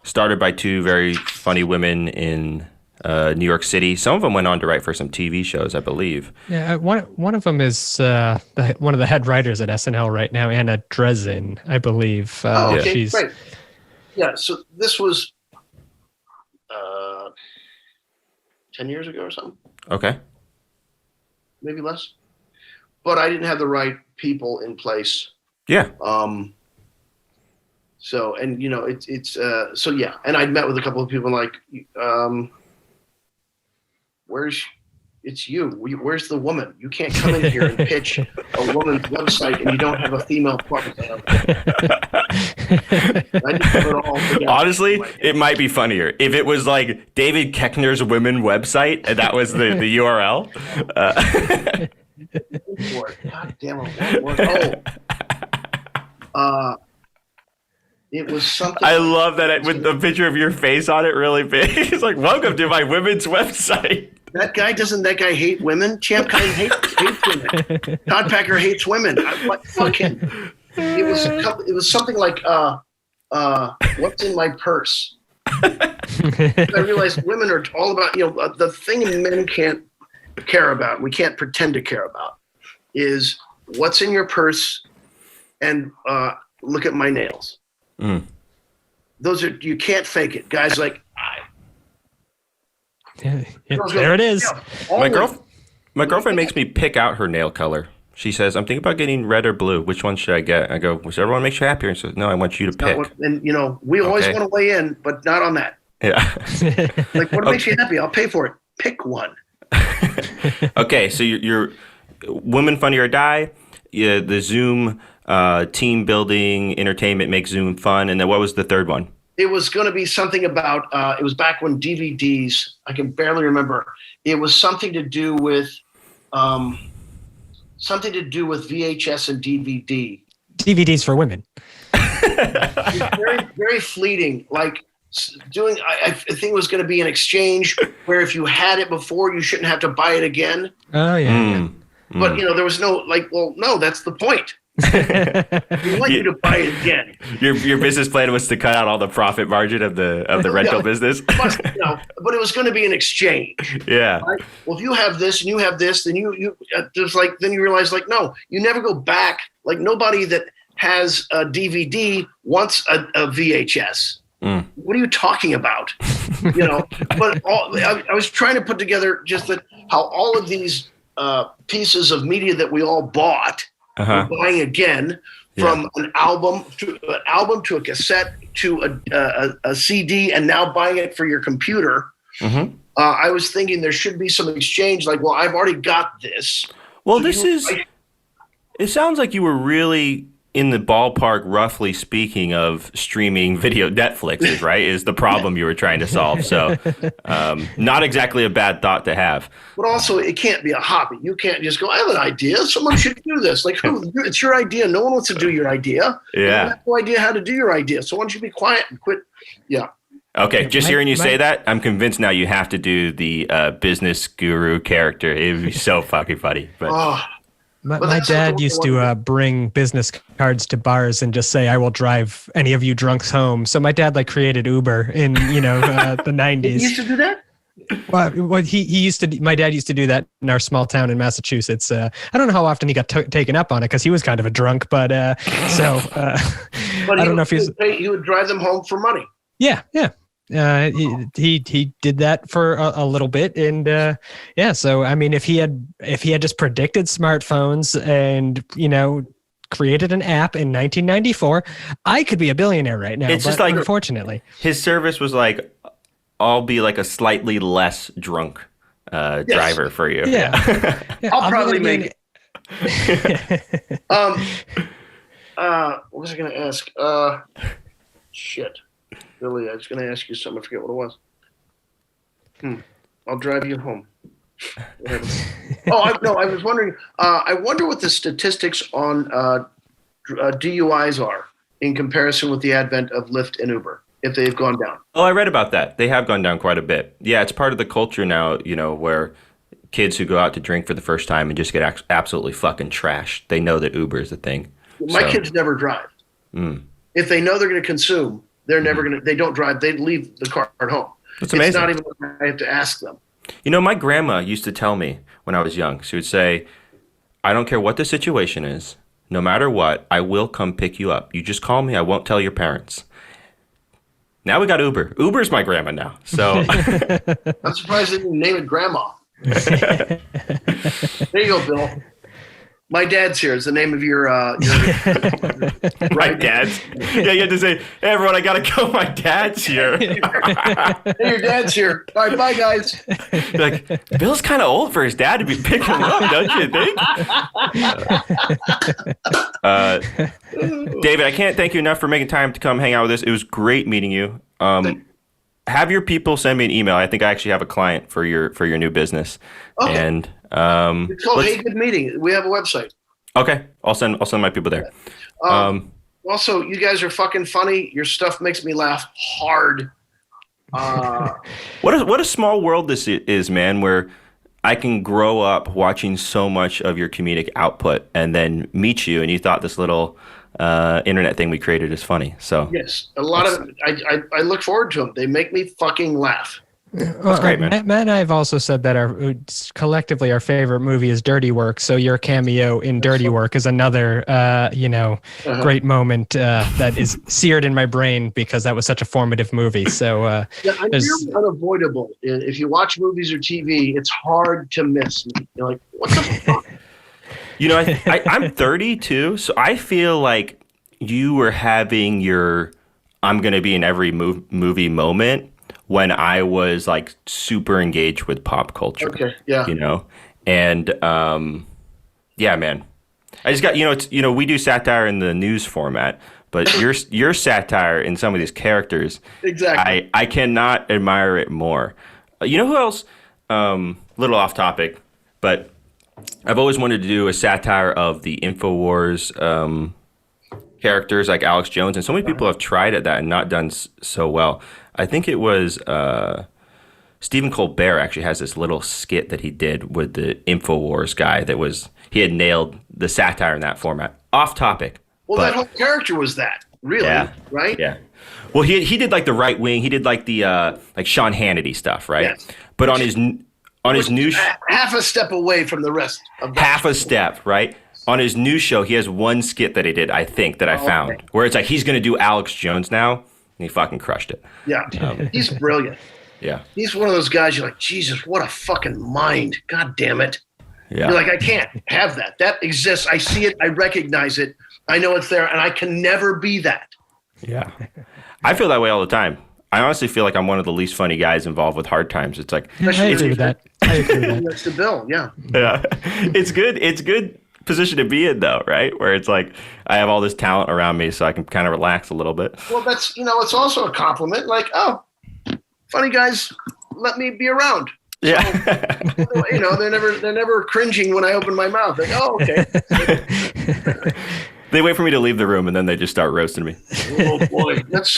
started by two very funny women in New York City. Some of them went on to write for some TV shows, I believe. Yeah, one of them is one of the head writers at SNL right now, Anna Dresden, I believe. Okay, great. Yeah, so this was 10 years ago or something. Okay. Maybe less. But I didn't have the right people in place. Yeah. So, and so yeah, and I'd met with a couple of people like, where's it's you. Where's the woman? You can't come in here and pitch a woman's website and you don't have a female part. Honestly, it might be funnier if it was like David Koechner's women website and that was the URL. God damn it! It was something. I love that with the picture of your face on it really big. It's like, welcome to my women's website. That guy hate women? Champ Kind hates women. Todd Packer hates women. Fuck him. It was something like what's in my purse? I realized women are all about, the thing men can't care about, we can't pretend to care about, is what's in your purse and look at my nails. Those are, you can't fake it. Guys like, there it is. My girlfriend makes me pick out her nail color. She says, I'm thinking about getting red or blue. Which one should I get? I go, whichever one makes you happier. And she says, no, I want you to pick. And, we always want to weigh in, but not on that. Yeah. Like, what makes you happy? I'll pay for it. Pick one. Okay, so you're Women Funny or Die, the Zoom team building, entertainment makes Zoom fun. And then what was the third one? It was going to be something about, it was back when DVDs, I can barely remember. It was something to do with VHS and DVD. DVDs for women. It's very, very fleeting. Like doing, I think it was going to be an exchange where if you had it before, you shouldn't have to buy it again. Oh, yeah. But, there was no, no, that's the point. We want you to buy it again. Your business plan was to cut out all the profit margin of the rental business. But it was going to be an exchange. Yeah. Right? Well, if you have this and you have this, then you just then you realize no, you never go back. Like nobody that has a DVD wants a VHS. What are you talking about? But I was trying to put together just how all of these pieces of media that we all bought. We're buying again from an album to a cassette to a CD, and now buying it for your computer. I was thinking there should be some exchange. Like, well, I've already got this. Well, it sounds like you were really in the ballpark, roughly speaking, of streaming video. Netflix is the problem you were trying to solve. So not exactly a bad thought to have. But also, it can't be a hobby. You can't just go, I have an idea. Someone should do this. Like, it's your idea. No one wants to do your idea. Yeah. You have no idea how to do your idea. So why don't you be quiet and quit? Yeah. Okay, just hearing you say that, I'm convinced now you have to do the business guru character. It would be so fucking funny. But. My dad used to bring business cards to bars and just say, I will drive any of you drunks home. So my dad created Uber in, the 90s. He used to do that? Well, he used to. My dad used to do that in our small town in Massachusetts. I don't know how often he got taken up on it because he was kind of a drunk. But I don't know if he would drive them home for money. Yeah. He did that for a little bit, and so I mean, if he had just predicted smartphones and created an app in 1994, I could be a billionaire right now. It's just unfortunately, his service was I'll be a slightly less drunk driver for you. Yeah, I'll probably make it. What was I going to ask? Shit. Billy, I was going to ask you something. I forget what it was. I'll drive you home. I was wondering. I wonder what the statistics on DUIs are in comparison with the advent of Lyft and Uber, if they've gone down. Oh, I read about that. They have gone down quite a bit. Yeah, it's part of the culture now, where kids who go out to drink for the first time and just get absolutely fucking trashed, they know that Uber is the thing. My kids never drive. If they know they're going to consume, they're never going to, they don't drive. They leave the car at home. That's amazing. It's not even like I have to ask them. My grandma used to tell me when I was young, she would say, I don't care what the situation is, no matter what, I will come pick you up. You just call me. I won't tell your parents. Now we got Uber. Uber's my grandma now. So I'm surprised they didn't name it Grandma. There you go, Bill. My dad's here is the name of your My dad's. Yeah, you have to say, hey, everyone, I got to go. My dad's here. Hey, your dad's here. All right, bye, guys. Like, Bill's kind of old for his dad to be picking him up, don't you think? David, I can't thank you enough for making time to come hang out with us. It was great meeting you. Have your people send me an email. I think I actually have a client for your new business. Okay. And it's called Hey Good Meeting. We have a website. Okay, I'll send my people there. Also, you guys are fucking funny. Your stuff makes me laugh hard. What a small world this is, man. Where I can grow up watching so much of your comedic output, and then meet you, and you thought this little internet thing we created is funny. So yes, a lot of I look forward to them. They make me fucking laugh. That's great, man. Matt and I have also said that collectively our favorite movie is Dirty Work. So your cameo in Dirty Work is another, great moment that is seared in my brain because that was such a formative movie. So I'm really unavoidable. If you watch movies or TV, it's hard to miss me. You're like, what the fuck? You know, I'm 32, so I feel like you were having your I'm going to be in every movie moment when I was like super engaged with pop culture. Okay, yeah. You know, and yeah, man. I just got we do satire in the news format, but your satire in some of these characters, exactly. I cannot admire it more. You know who else? Little off topic, but I've always wanted to do a satire of the InfoWars characters like Alex Jones, and so many people have tried at that and not done so well. I think it was Stephen Colbert actually has this little skit that he did with the InfoWars guy he had nailed the satire in that format. Off topic. Well, that whole character was that, really, right? Yeah. Well, he did like the right wing. He did like the like Sean Hannity stuff, right? Yes. But on his new half a step away from the rest of that. Half a step, right? On his new show, he has one skit that he did, I think, that I found, where it's like he's going to do Alex Jones now. And he fucking crushed it. Yeah, he's brilliant. Yeah. He's one of those guys you're like, Jesus, what a fucking mind. God damn it. Yeah. You're like, I can't have that. That exists. I see it. I recognize it. I know it's there, and I can never be that. Yeah. I feel that way all the time. I honestly feel like I'm one of the least funny guys involved with hard times. It's like... I agree with that. That's the bill, yeah. Yeah. It's good. It's good position to be in, though, right? Where it's like I have all this talent around me, so I can kind of relax a little bit. Well, that's it's also a compliment. Like, oh, funny guys, let me be around. Yeah. So, they're never cringing when I open my mouth. Like, oh, okay. They wait for me to leave the room, and then they just start roasting me. Oh boy, let's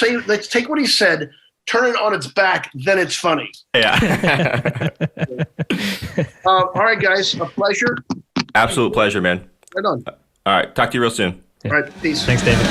take what he said, turn it on its back, then it's funny. Yeah. All right, guys, a pleasure. Absolute pleasure, man. Right on. All right. Talk to you real soon. All right. Peace. Thanks, David.